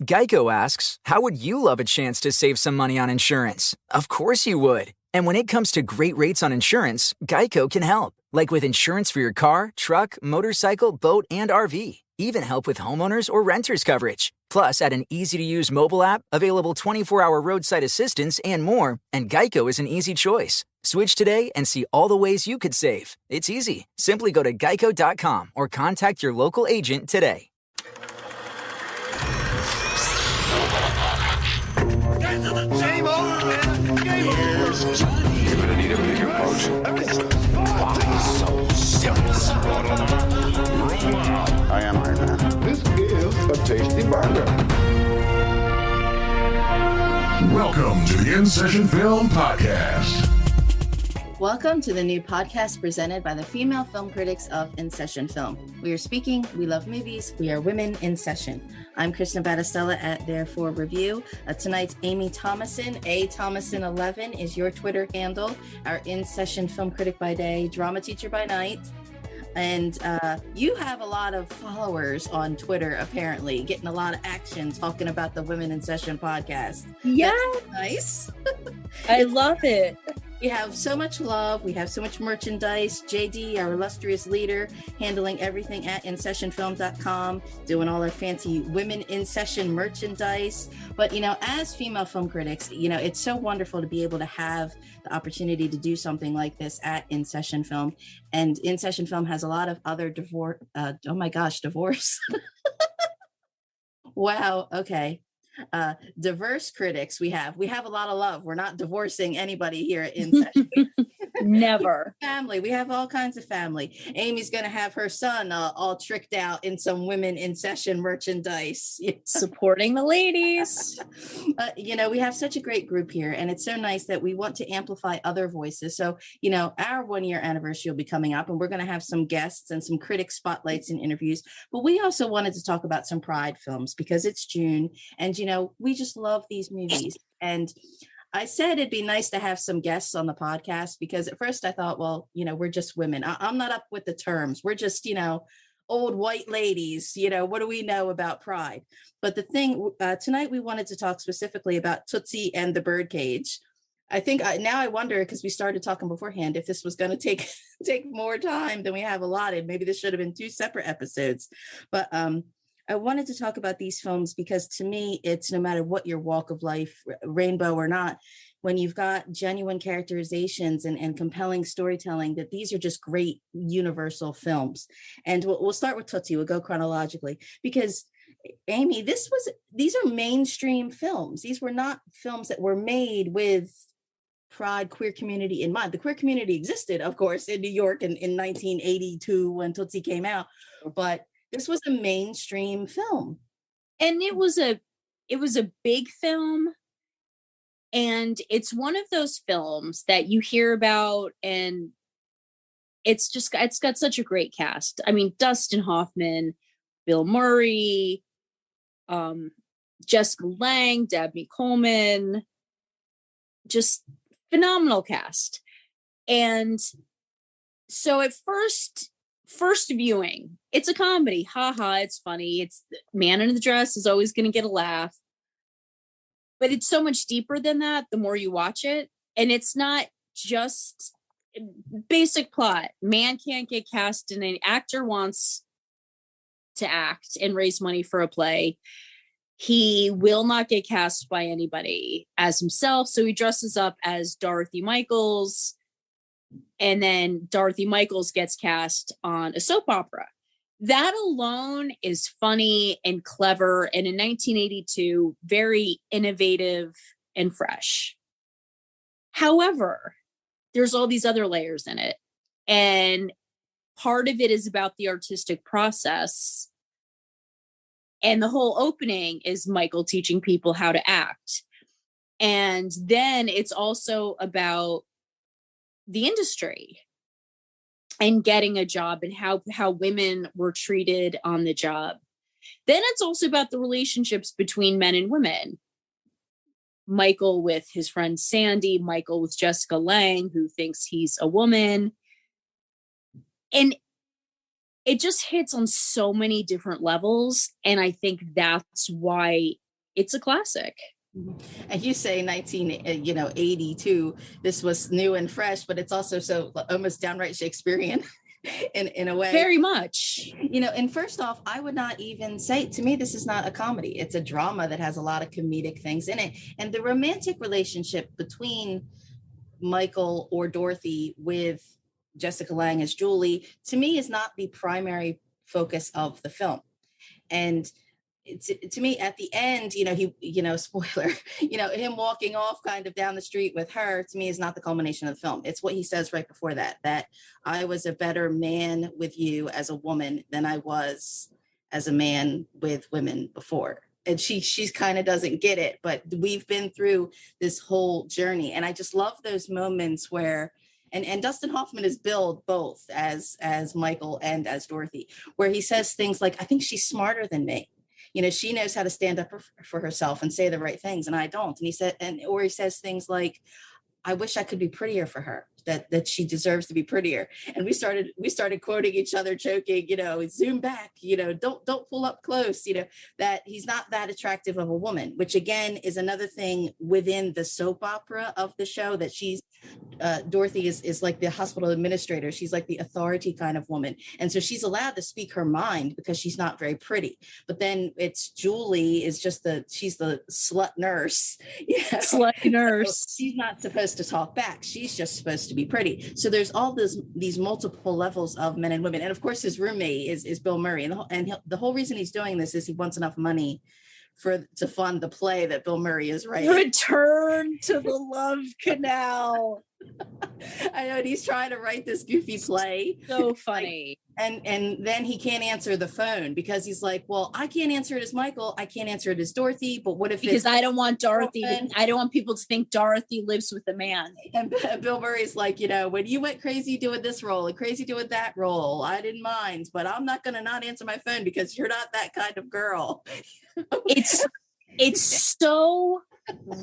Geico asks, how would you love a chance to save some money on insurance? Of course you would. And when it comes to great rates on insurance, Geico can help. Like with insurance for your car, truck, motorcycle, boat, and RV. Even help with homeowners or renters coverage. Plus, add an easy-to-use mobile app, available 24-hour roadside assistance, and more, and Geico is an easy choice. Switch today and see all the ways you could save. It's easy. Simply go to geico.com or contact your local agent today. Game over, man. Game over. You're gonna need a bigger boat. So serious. I am Iron Man. This is a tasty burger. Welcome to the InSession Film Podcast. Welcome to the new podcast presented by the female film critics of InSession Film. We are speaking, we love movies, we are women in session. I'm Kristin Battestella at Therefore Review. Tonight's Amy Thomasson, Thomasson11 is your Twitter handle, our InSession film critic by day, drama teacher by night. And you have a lot of followers on Twitter, apparently, getting a lot of action talking about the Women in Session podcast. Yeah. That's nice. I love it. We have so much love. We have so much merchandise. JD, our illustrious leader, handling everything at InSessionFilm.com, doing all our fancy Women in Session merchandise. But, as female film critics, it's so wonderful to be able to have the opportunity to do something like this at InSession Film. And InSession Film has a lot of other divorce. Wow. Okay. Diverse critics we have a lot of love. We're not divorcing anybody here at InSession. Never. Family, we have all kinds of family. Amy's gonna have her son all tricked out in some Women in Session merchandise, Supporting the ladies. We have such a great group here, and it's so nice that we want to amplify other voices. So our 1-year anniversary will be coming up, and we're going to have some guests and some critic spotlights and interviews, but we also wanted to talk about some Pride films because it's June, and we just love these movies. And I said it'd be nice to have some guests on the podcast because at first I thought, well, we're just women. I'm not up with the terms. We're just, old white ladies. What do we know about Pride? But the thing tonight, we wanted to talk specifically about Tootsie and the Birdcage. I think now I wonder, because we started talking beforehand, if this was going to take more time than we have allotted. Maybe this should have been 2 separate episodes. But I wanted to talk about these films because to me, it's no matter what your walk of life, rainbow or not, when you've got genuine characterizations and compelling storytelling, that these are just great universal films. And we'll start with Tootsie. We'll go chronologically because Amy, these are mainstream films. These were not films that were made with Pride, queer community in mind. The queer community existed, of course, in New York in 1982 when Tootsie came out, but this was a mainstream film. And it was a big film. And it's one of those films that you hear about, and it's got such a great cast. I mean, Dustin Hoffman, Bill Murray, Jessica Lange, Dabney Coleman, just phenomenal cast. And so at first viewing, it's a comedy. It's funny. It's the man in the dress is always going to get a laugh. But it's so much deeper than that the more you watch it. And it's not just basic plot. Man can't get cast, and an actor wants to act and raise money for a play. He will not get cast by anybody as himself. So he dresses up as Dorothy Michaels. And then Dorothy Michaels gets cast on a soap opera. That alone is funny and clever, and in 1982, very innovative and fresh. However, there's all these other layers in it. And part of it is about the artistic process. And the whole opening is Michael teaching people how to act. And then it's also about the industry and getting a job and how women were treated on the job. Then it's also about the relationships between men and women. Michael with his friend Sandy, Michael with Jessica Lange, who thinks he's a woman. And it just hits on so many different levels. And I think that's why it's a classic. And you say 1982, this was new and fresh, but it's also so almost downright Shakespearean in a way. Very much. And first off, I would not even say, to me, this is not a comedy. It's a drama that has a lot of comedic things in it. And the romantic relationship between Michael or Dorothy with Jessica Lange as Julie, to me, is not the primary focus of the film. And to me, at the end, spoiler, him walking off kind of down the street with her, to me, is not the culmination of the film. It's what he says right before that I was a better man with you as a woman than I was as a man with women before. And she's kind of doesn't get it, but we've been through this whole journey. And I just love those moments where, and Dustin Hoffman is billed both as Michael and as Dorothy, where he says things like, I think she's smarter than me. She knows how to stand up for herself and say the right things, and I don't. And he says things like, I wish I could be prettier for her, that she deserves to be prettier. And we started quoting each other, joking, zoom back, don't pull up close, that he's not that attractive of a woman, which again is another thing within the soap opera of the show, that she's Dorothy is like the hospital administrator. She's like the authority kind of woman. And so she's allowed to speak her mind because she's not very pretty. But then it's Julie is just she's the slut nurse. Slut nurse. So she's not supposed to talk back. She's just supposed to be pretty. So there's all these multiple levels of men and women. And of course his roommate is Bill Murray. And the whole reason he's doing this is he wants enough money to fund the play that Bill Murray is writing. Return to the Love Canal. I know, and he's trying to write this goofy play. So funny. And then he can't answer the phone because he's like, well, I can't answer it as Michael. I can't answer it as Dorothy. But what if because I don't want Dorothy. I don't want people to think Dorothy lives with a man. And Bill Murray's like, when you went crazy doing this role and crazy doing that role, I didn't mind, but I'm not going to not answer my phone because you're not that kind of girl. It's so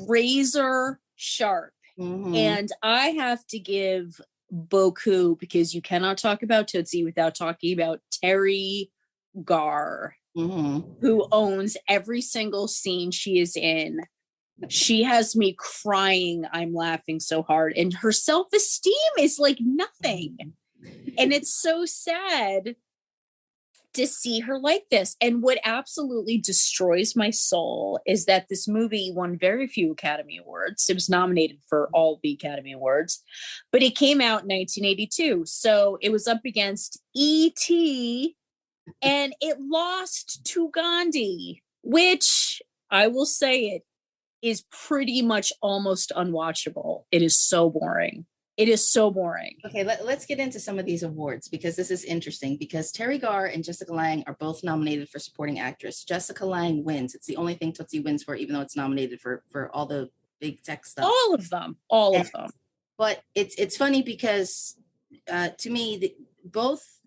razor sharp. Mm-hmm. And I have to give beaucoup, because you cannot talk about Tootsie without talking about Terry Garr, who owns every single scene she is in. She has me crying. I'm laughing so hard. And her self-esteem is like nothing. And it's so sad to see her like this. And what absolutely destroys my soul is that this movie won very few Academy Awards. It was nominated for all the Academy Awards, but it came out in 1982. So it was up against E.T. and it lost to Gandhi, which I will say it is pretty much almost unwatchable. It is so boring. It is so boring. Okay, let's get into some of these awards, because this is interesting, because Terry Garr and Jessica Lange are both nominated for supporting actress. Jessica Lange wins. It's the only thing Tootsie wins for, even though it's nominated for all the big tech stuff. All of them. But it's funny because to me, both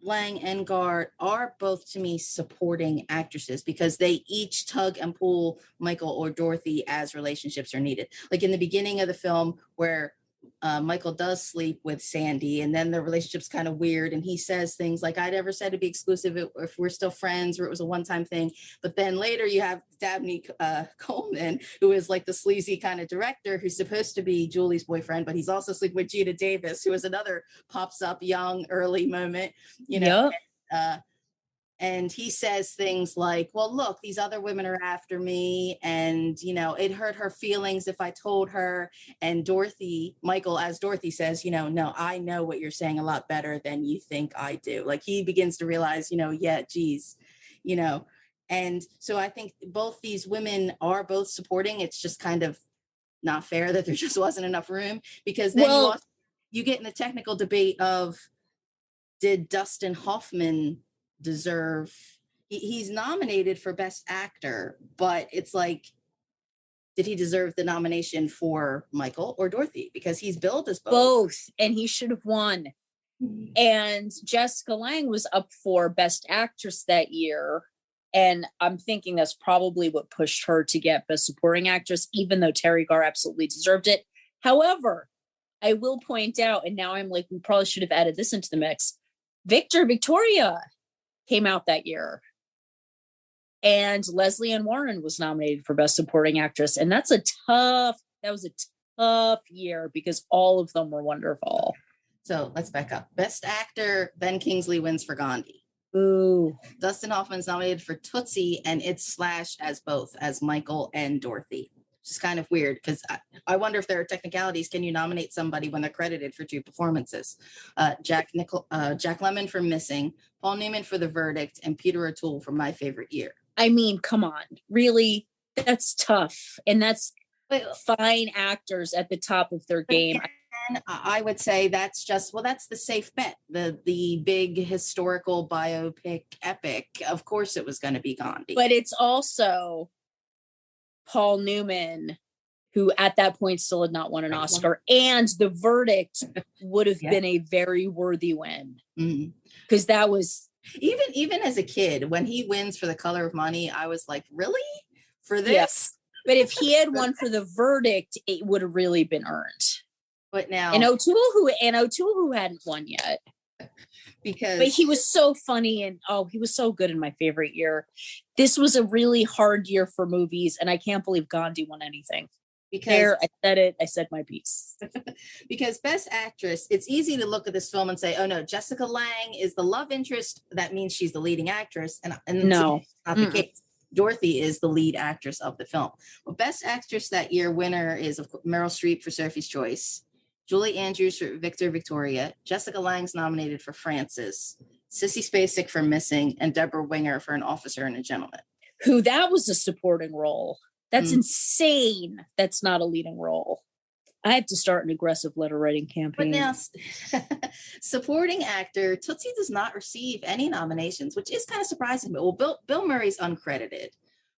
Lange and Garr are both, to me, supporting actresses, because they each tug and pull Michael or Dorothy as relationships are needed. Like in the beginning of the film, where Michael does sleep with Sandy, and then the relationship's kind of weird, and he says things like, I never said to be exclusive if we're still friends, or it was a one-time thing. But then later you have Dabney Coleman, who is like the sleazy kind of director who's supposed to be Julie's boyfriend, but he's also sleeping with Gina Davis, who is another pops up young early moment, Yep. And he says things like, well, look, these other women are after me, and, it hurt her feelings if I told her. And Michael as Dorothy says, no, I know what you're saying a lot better than you think I do. Like, he begins to realize, yeah, geez, and so I think both these women are both supporting. It's just kind of not fair that there just wasn't enough room, because then you get in the technical debate of, did Dustin Hoffman deserve, he's nominated for Best Actor, but it's like, did he deserve the nomination for Michael or Dorothy? Because he's billed as both, and he should have won. And Jessica Lange was up for Best Actress that year, and I'm thinking that's probably what pushed her to get Best Supporting Actress, even though Terry Garr absolutely deserved it. However, I will point out, and now I'm like, we probably should have added this into the mix, Victoria came out that year. And Leslie Ann Warren was nominated for Best Supporting Actress. And that was a tough year because all of them were wonderful. So let's back up. Best Actor, Ben Kingsley wins for Gandhi. Ooh. Dustin Hoffman's nominated for Tootsie, and it's Slash as both, as Michael and Dorothy. Which is kind of weird because I wonder if there are technicalities. Can you nominate somebody when they're credited for 2 performances? Jack Lemmon for Missing, Paul Newman for The Verdict, and Peter O'Toole for My Favorite Year. I mean, come on. Really? That's tough. And that's fine actors at the top of their game. Again, I would say that's the safe bet. The big historical biopic epic. Of course it was going to be Gandhi. But it's also Paul Newman, who at that point still had not won an Oscar, and The Verdict would have been a very worthy win. Because that was... Even as a kid, when he wins for The Color of Money, I was like, really? For this? Yes. But if he had won for The Verdict, it would have really been earned. But now... And O'Toole, who hadn't won yet. But he was so funny, and he was so good in My Favorite Year. This was a really hard year for movies, and I can't believe Gandhi won anything. Because I said it. I said my piece. Because Best Actress, it's easy to look at this film and say, "Oh no, Jessica Lange is the love interest. That means she's the leading actress." And no, not the case. Dorothy is the lead actress of the film. Well, Best Actress that year winner is of course, Meryl Streep for Sophie's Choice, Julie Andrews for Victoria, Jessica Lange's nominated for Frances, Sissy Spacek for Missing, and Deborah Winger for An Officer and a Gentleman. Who that was a supporting role. That's insane. That's not a leading role. I have to start an aggressive letter writing campaign. But now, supporting actor, Tootsie does not receive any nominations, which is kind of surprising. But Bill Murray's uncredited,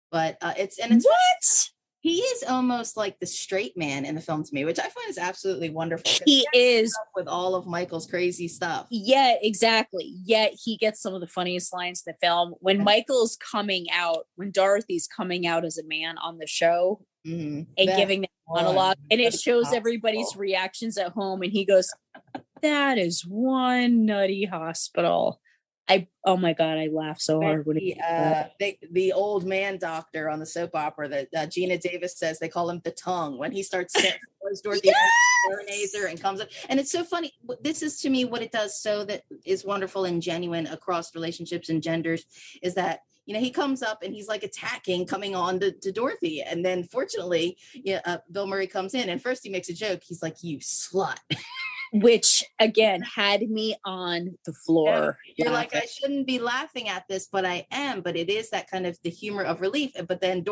but it's what? He is almost like the straight man in the film to me, which I find is absolutely wonderful. He is with all of Michael's crazy stuff. Yeah, exactly. Yet he gets some of the funniest lines in the film. When Michael's coming out, when Dorothy's coming out as a man on the show and giving that monologue, and it shows everybody's reactions at home, and he goes, "That is one nutty hospital." Oh my God, I laugh so hard when the old man doctor on the soap opera that Gina Davis says, they call him the tongue, when he starts Dorothy and comes up. And it's so funny. This is to me what it does so that is wonderful and genuine across relationships and genders is that, you know, he comes up and he's like coming on to Dorothy. And then fortunately, Bill Murray comes in and first he makes a joke. He's like, "You slut." Which again had me on the floor. You're like, I shouldn't be laughing at this, but I am. But it is that kind of the humor of relief. But then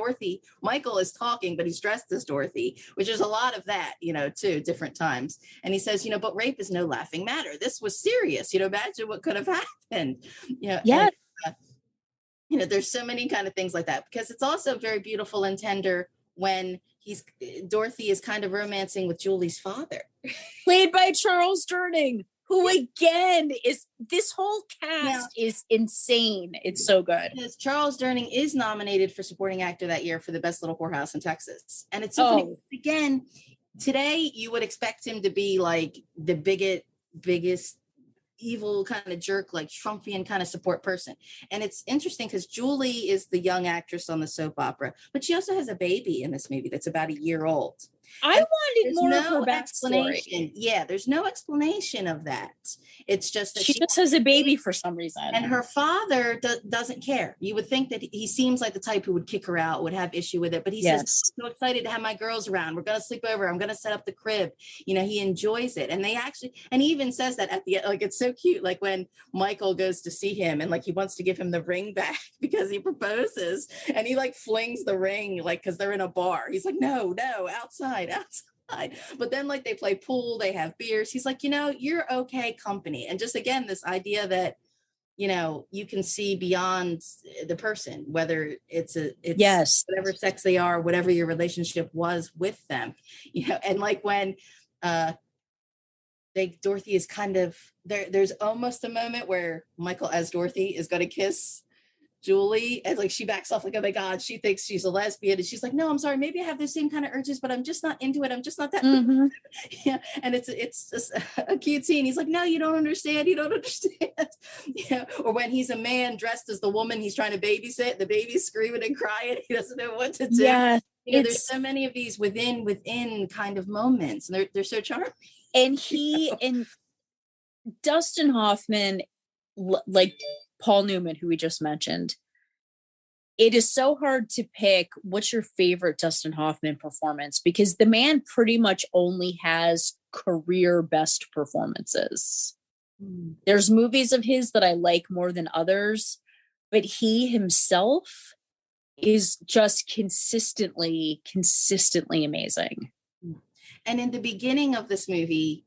Michael is talking, but he's dressed as Dorothy, which is a lot of that, too, different times. And he says, but rape is no laughing matter. This was serious. Imagine what could have happened. Yeah. And, there's so many kind of things like that, because it's also very beautiful and tender when Dorothy is kind of romancing with Julie's father, played by Charles Durning, who again this whole cast is insane. It's so good. Because Charles Durning is nominated for supporting actor that year for The Best Little Whorehouse in Texas, and it's so funny. Again, today you would expect him to be like the biggest evil kind of jerk, like Trumpian kind of support person. And it's interesting because Julie is the young actress on the soap opera, but she also has a baby in this movie that's about a year old. I wanted more of her backstory. Yeah, there's no explanation of that. It's just that she just has a baby for some reason. And her father doesn't care. You would think that he seems like the type who would kick her out, would have issue with it. But he says, "I'm so excited to have my girls around. We're going to sleep over. I'm going to set up the crib." He enjoys it. And and he even says that at the end, like, it's so cute. Like when Michael goes to see him and like he wants to give him the ring back because he proposes, and he like flings the ring, like, because they're in a bar. He's like, no, outside. But then like they play pool, they have beers. He's like, you're okay company. And just again, this idea that, you can see beyond the person, whether it's whatever sex they are, whatever your relationship was with them, and like when Dorothy is kind of there's almost a moment where Michael as Dorothy is going to kiss Julie, and like she backs off like, oh my God, she thinks she's a lesbian. And she's like, no, I'm sorry, maybe I have the same kind of urges, but I'm just not into it. I'm just not that. Yeah. And it's just a cute scene. He's like, no, you don't understand. You don't understand. Yeah. Or when he's a man dressed as the woman he's trying to babysit, the baby's screaming and crying. He doesn't know what to do. Yeah. There's so many of these within kind of moments, and they're so charming. And and Dustin Hoffman, like Paul Newman, who we just mentioned, it is so hard to pick what's your favorite Dustin Hoffman performance, because the man pretty much only has career best performances. There's movies of his that I like more than others, but he himself is just consistently amazing. And in the beginning of this movie,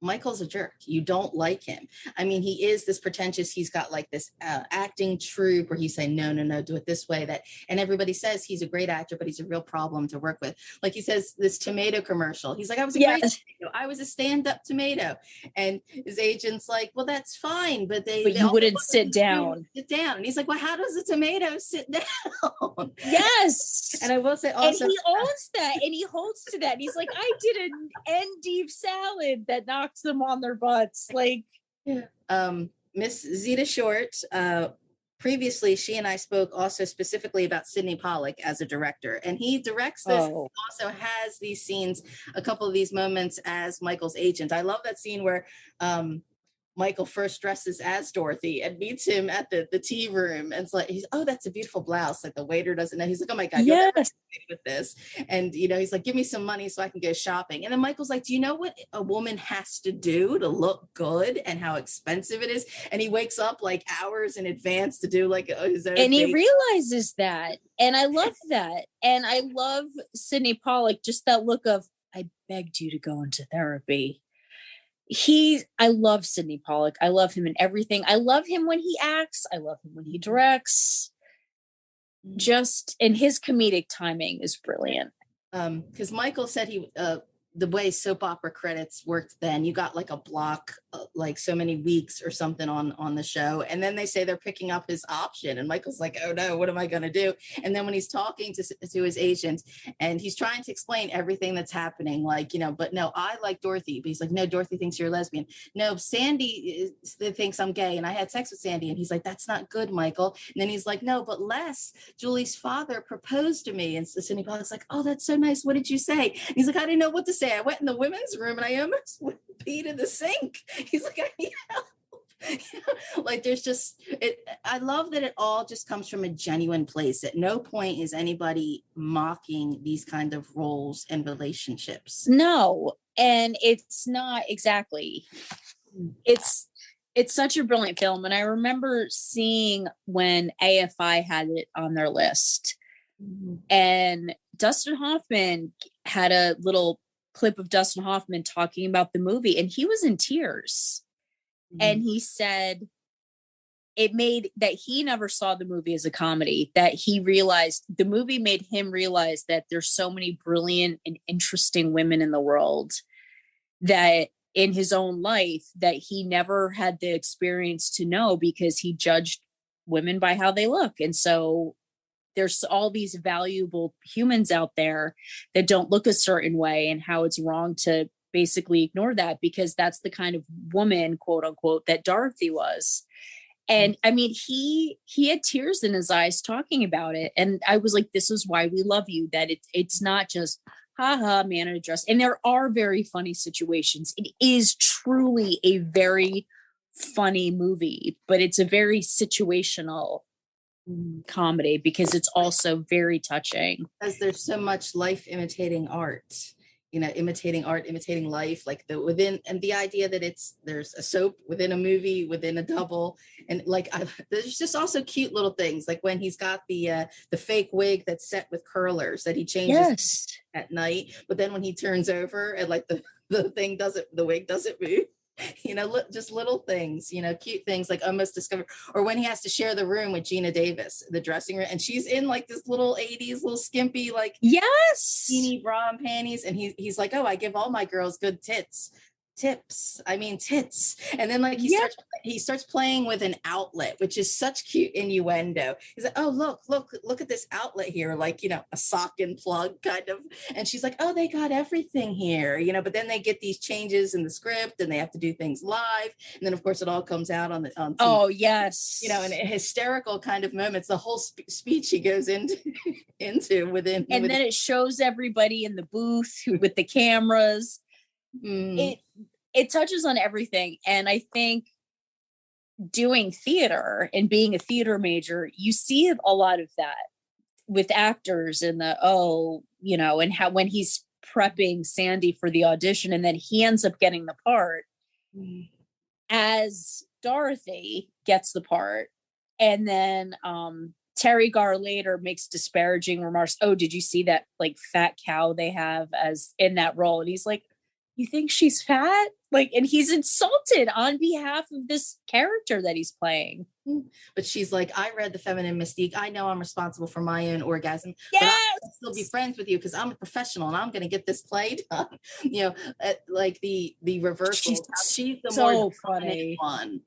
Michael's a jerk. You don't like him. I mean, he is this pretentious. He's got like this acting troupe where he's saying, no, do it this way. And everybody says he's a great actor, but he's a real problem to work with. Like he says this tomato commercial. He's like, I was a great tomato. I was a stand-up tomato. And his agent's like, well, that's fine, but you wouldn't sit down. Sit down. And he's like, well, how does a tomato sit down? Yes. And I will say also, and he owns that, and he holds to that. And he's like, I did an endive salad that knocks them on their butts. Like, Miss Zita Short, previously she and I spoke also specifically about Sidney Pollack as a director, and he directs this. Also has these scenes, a couple of these moments as Michael's agent. I love that scene where Michael first dresses as Dorothy and meets him at the tea room, and it's like, oh, that's a beautiful blouse. Like the waiter doesn't know. He's like, oh my God, you'll never get away with this. And he's like, give me some money so I can go shopping. And then Michael's like, do you know what a woman has to do to look good and how expensive it is? And he wakes up like hours in advance to do like his own. And he realizes that, and I love that. And I love Sidney Pollack, just that look of, I begged you to go into therapy. I love Sidney Pollack. I love him in everything. I love him when he acts. I love him when he directs. And his comedic timing is brilliant. Because Michael said the way soap opera credits worked then, you got like a block, like so many weeks or something on the show. And then they say they're picking up his option. And Michael's like, oh no, what am I going to do? And then when he's talking to his agent and he's trying to explain everything that's happening, like, but no, I like Dorothy. But he's like, no, Dorothy thinks you're a lesbian. No, Sandy thinks I'm gay and I had sex with Sandy. And he's like, that's not good, Michael. And then he's like, no, but Les, Julie's father, proposed to me. And so Sidney Pollack's like, oh, that's so nice. What did you say? And he's like, I didn't know what to say. I went in the women's room and I almost peed in the sink. He's like, I need help. Like there's just I love that it all just comes from a genuine place. At no point is anybody mocking these kind of roles and relationships. No, and it's not exactly. It's such a brilliant film. And I remember seeing when AFI had it on their list, and Dustin Hoffman had a little clip of Dustin Hoffman talking about the movie, and he was in tears. And he said it made that he never saw the movie as a comedy, that he realized the movie made him realize that there's so many brilliant and interesting women in the world that in his own life that he never had the experience to know, because he judged women by how they look. And so there's all these valuable humans out there that don't look a certain way, and how it's wrong to basically ignore that, because that's the kind of woman, quote unquote, that Dorothy was. And I mean, he had tears in his eyes talking about it. And I was like, this is why we love you, that it's not just haha, man in a dress. And there are very funny situations. It is truly a very funny movie, but it's a very situational comedy, because it's also very touching. Because there's so much life imitating art, imitating art, imitating life, like the idea that there's a soap within a movie, within a double. And like, there's just also cute little things, like when he's got the fake wig that's set with curlers that he changes at night, but then when he turns over and like the wig doesn't move. Just little things, cute things, like almost discovered. Or when he has to share the room with Gina Davis, the dressing room, and she's in like this little 80s, little skimpy, like yes, teeny bra and panties. And he's like, oh, I give all my girls good tits. tits. And then like he starts playing with an outlet, which is such cute innuendo. He's like, oh, look at this outlet here, like, a sock and plug kind of. And she's like, oh, they got everything here, but then they get these changes in the script and they have to do things live. And then of course it all comes out on TV. Oh yes. In a hysterical kind of moments, the whole speech he goes into within. And then it shows everybody in the booth with the cameras. It touches on everything. And I think doing theater and being a theater major, you see a lot of that with actors and and how when he's prepping Sandy for the audition and then he ends up getting the part as Dorothy gets the part. And then Terry Garr later makes disparaging remarks. Oh, did you see that like fat cow they have as in that role? And he's like, you think she's fat? Like, and he's insulted on behalf of this character that he's playing. But she's like, I read The Feminine Mystique. I know I'm responsible for my own orgasm. Yes! But I'll still be friends with you because I'm a professional and I'm going to get this play done. Like the reversal. She's the so more funny one,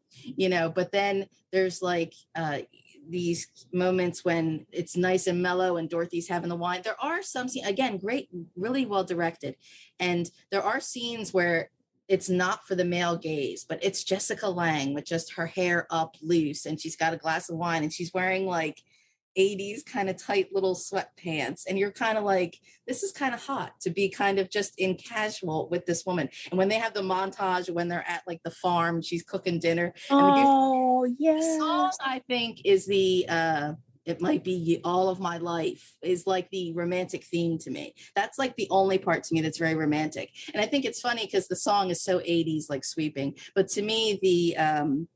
but then there's like these moments when it's nice and mellow and Dorothy's having the wine. There are some scenes, again, great, really well directed. And there are scenes where it's not for the male gaze, but it's Jessica Lange with just her hair up loose and she's got a glass of wine and she's wearing like 80s kind of tight little sweatpants. And you're kind of like, this is kind of hot to be kind of just in casual with this woman. And when they have the montage, when they're at like the farm, she's cooking dinner. And the song, I think, is it might be All of My Life is like the romantic theme to me. That's like the only part to me that's very romantic. And I think it's funny because the song is so 80s, like sweeping. But to me, the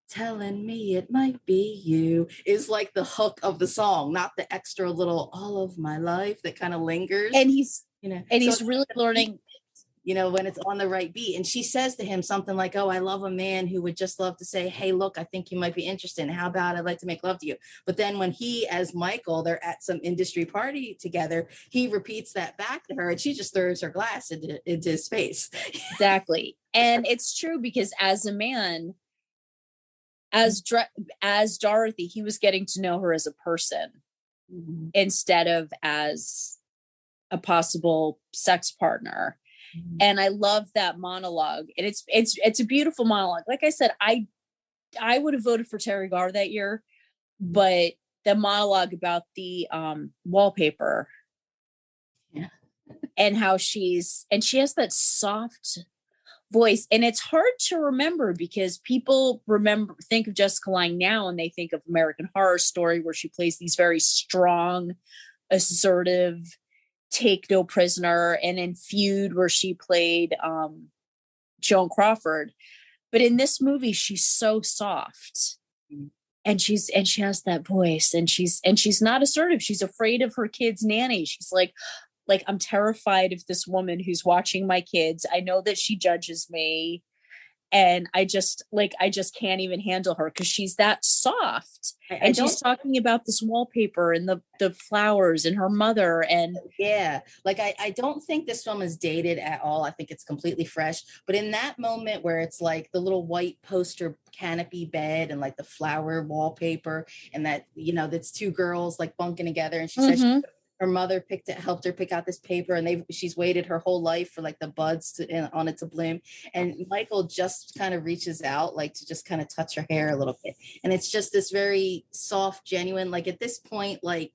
telling me it might be you is like the hook of the song, not the extra little all of my life that kind of lingers. And he's he's really learning, when it's on the right beat. And she says to him something like, oh, I love a man who would just love to say, hey, look, I think you might be interested. How about I'd like to make love to you. But then when he, as Michael, they're at some industry party together, he repeats that back to her and she just throws her glass into his face. Exactly. And it's true because as a man, as Dorothy, he was getting to know her as a person instead of as a possible sex partner. And I love that monologue. And it's a beautiful monologue. Like I said, I would have voted for Terry Garr that year, but the monologue about the wallpaper and how she has that soft voice. And it's hard to remember because people think of Jessica Lange now and they think of American Horror Story where she plays these very strong, assertive, take no prisoner, and in Feud where she played Joan Crawford. But in this movie, she's so soft. And she has that voice and she's not assertive. She's afraid of her kid's nanny. She's like, I'm terrified of this woman who's watching my kids. I know that she judges me. And I just can't even handle her because she's that soft. And she's talking about this wallpaper and the flowers and her mother. And I don't think this film is dated at all. I think it's completely fresh. But in that moment where it's like the little white poster canopy bed and like the flower wallpaper and that, that's two girls like bunking together. And she says her mother helped her pick out this paper and she's waited her whole life for like the buds on it to bloom. And Michael just kind of reaches out like to just kind of touch her hair a little bit. And it's just this very soft, genuine, like at this point, like,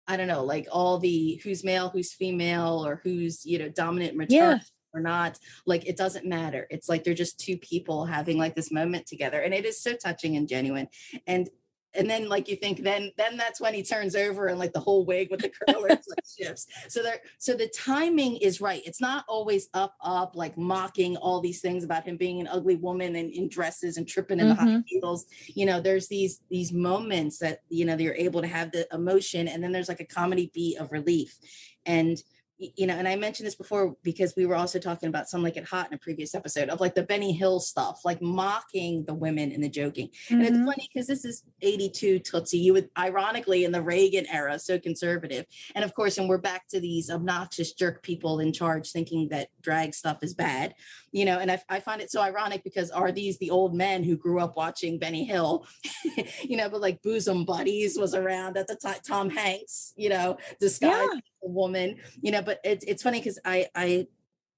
I don't know, like all the who's male, who's female, or who's, dominant maternal or not, like, it doesn't matter. It's like, they're just two people having like this moment together. And it is so touching and genuine. And then like you think then that's when he turns over and like the whole wig with the curlers like shifts. So the timing is right. It's not always up like mocking all these things about him being an ugly woman and in dresses and tripping in the high heels. There's these moments that you're able to have the emotion, and then there's like a comedy beat of relief. And and I mentioned this before because we were also talking about Some Like It Hot in a previous episode of like the Benny Hill stuff, like mocking the women and the joking. And it's funny because this is 82 Tootsie. You would ironically in the Reagan era, so conservative. And of course, and we're back to these obnoxious jerk people in charge thinking that drag stuff is bad, and I find it so ironic because are these the old men who grew up watching Benny Hill, but like Bosom Buddies was around at the time, Tom Hanks, disguised a woman, but it's funny because I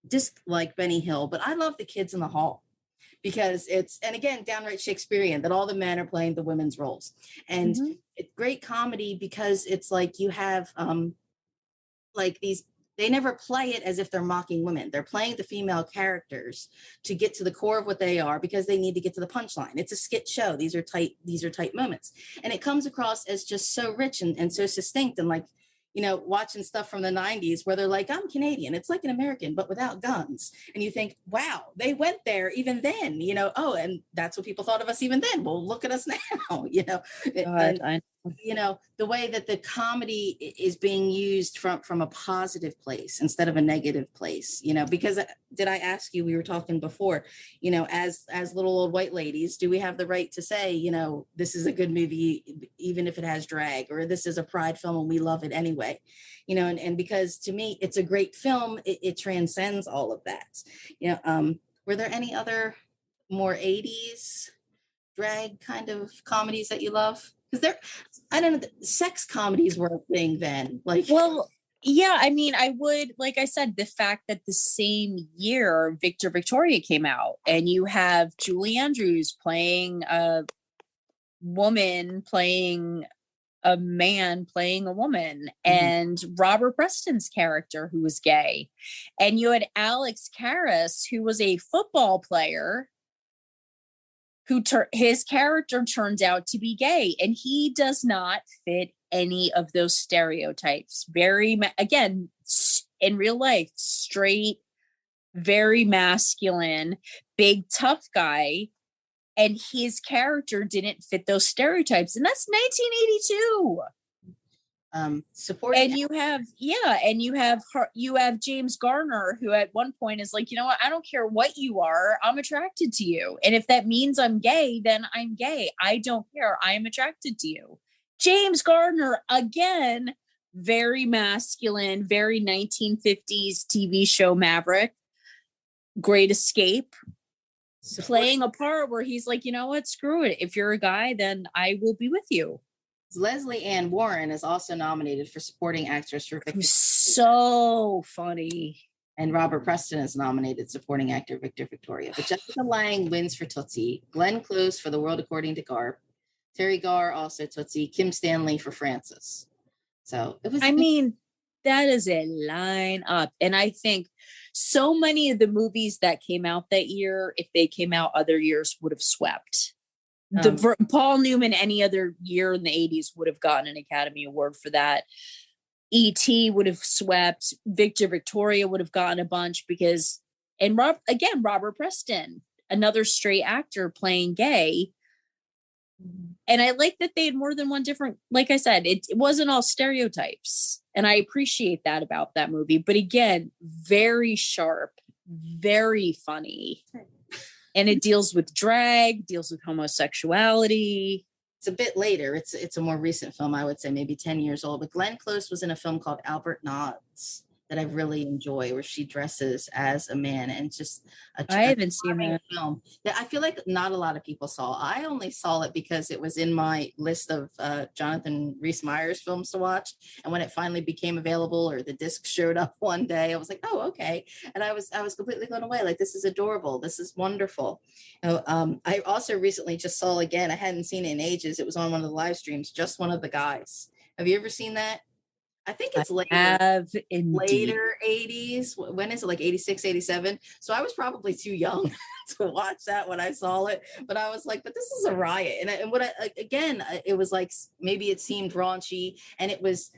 dislike Benny Hill, but I love The Kids in the Hall because and again, downright Shakespearean that all the men are playing the women's roles. And it's great comedy because it's like you have like these, they never play it as if they're mocking women. They're playing the female characters to get to the core of what they are because they need to get to the punchline. It's a skit show. These are tight moments. And it comes across as just so rich and so succinct and like, watching stuff from the 90s where they're like, I'm Canadian. It's like an American, but without guns. And you think, wow, they went there even then, and that's what people thought of us even then. Well, look at us now, the way that the comedy is being used from a positive place instead of a negative place, because did I ask you, we were talking before, as little old white ladies, do we have the right to say, this is a good movie, even if it has drag, or this is a pride film and we love it anyway, and because to me, it's a great film. It transcends all of that. Were there any other more 80s drag kind of comedies that you love? Because I don't know, sex comedies were a thing then. Like, well, yeah, I mean, I would, like I said, the fact that the same year Victor Victoria came out, and you have Julie Andrews playing a woman, playing a man, playing a woman, and Robert Preston's character who was gay, and you had Alex Karras, who was a football player, who his character turns out to be gay, and he does not fit any of those stereotypes. Very, again, in real life, straight, very masculine, big, tough guy, and his character didn't fit those stereotypes, and that's 1982. Supporting, and you have James Garner, who at one point is like, you know what, I don't care what you are, I'm attracted to you, and if that means I'm gay, then I'm gay. I don't care, I am attracted to you. James Garner, again, very masculine, very 1950s TV show Maverick, Great Escape, playing a part where he's like, you know what, screw it, if you're a guy, then I will be with you. Leslie Ann Warren is also nominated for supporting actress for Victor. So funny. And Robert Preston is nominated supporting actor Victor Victoria. But Jessica Lange wins for Tootsie. Glenn Close for The World According to Garp. Terry Garr also Tootsie. Kim Stanley for Frances. So it was. I mean, that is a lineup. And I think so many of the movies that came out that year, if they came out other years, would have swept. Paul Newman any other year in the 80s would have gotten an Academy Award for that. E.T. would have swept. Victor Victoria would have gotten a bunch because, and Robert Preston, another straight actor playing gay. And I like that they had more than one different, like I said, it wasn't all stereotypes. And I appreciate that about that movie. But again, very sharp, very funny. And it deals with drag, deals with homosexuality. It's a bit later. It's a more recent film, I would say, maybe 10 years old. But Glenn Close was in a film called Albert Nods that I really enjoy, where she dresses as a man, and just I haven't seen that film that I feel like not a lot of people saw. I only saw it because it was in my list of Jonathan Rhys Meyers films to watch, and when it finally became available or the disc showed up one day, I was like, oh, okay. And I was completely blown away. Like, this is adorable, this is wonderful. I also recently just saw again, I hadn't seen it in ages, it was on one of the live streams, Just One of the Guys. Have you ever seen that? I think it's later 80s. When is it, like 86, 87? So I was probably too young to watch that when I saw it, but I was like, but this is a riot. And it was like, maybe it seemed raunchy, and it was,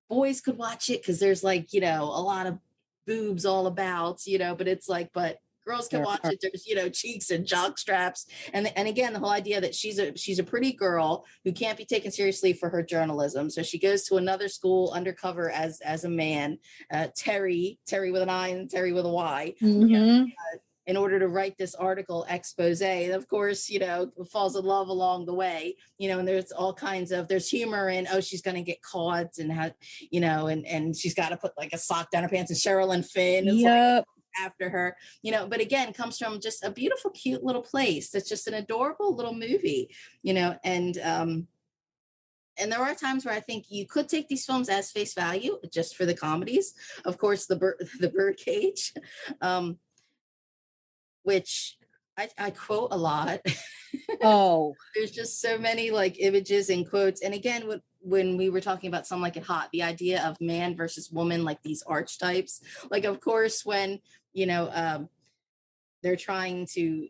boys could watch it because there's like, a lot of boobs all about, but it's like, but Girls can watch it. There's, cheeks and jock straps. And again, the whole idea that she's a pretty girl who can't be taken seriously for her journalism. So she goes to another school undercover as a man, Terry with an I and Terry with a Y. Mm-hmm. In order to write this article expose. And of course, falls in love along the way, and there's all kinds of, there's humor in, she's going to get caught and how, and she's got to put like a sock down her pants, and Sherilyn Finn is like after her, but again, comes from just a beautiful, cute little place. It's just an adorable little movie, and there are times where I think you could take these films as face value just for the comedies. Of course, the Birdcage, which I quote a lot. Oh, there's just so many like images and quotes. And again, when we were talking about Some Like It Hot, the idea of man versus woman, like these archetypes, like, of course, when, they're trying to,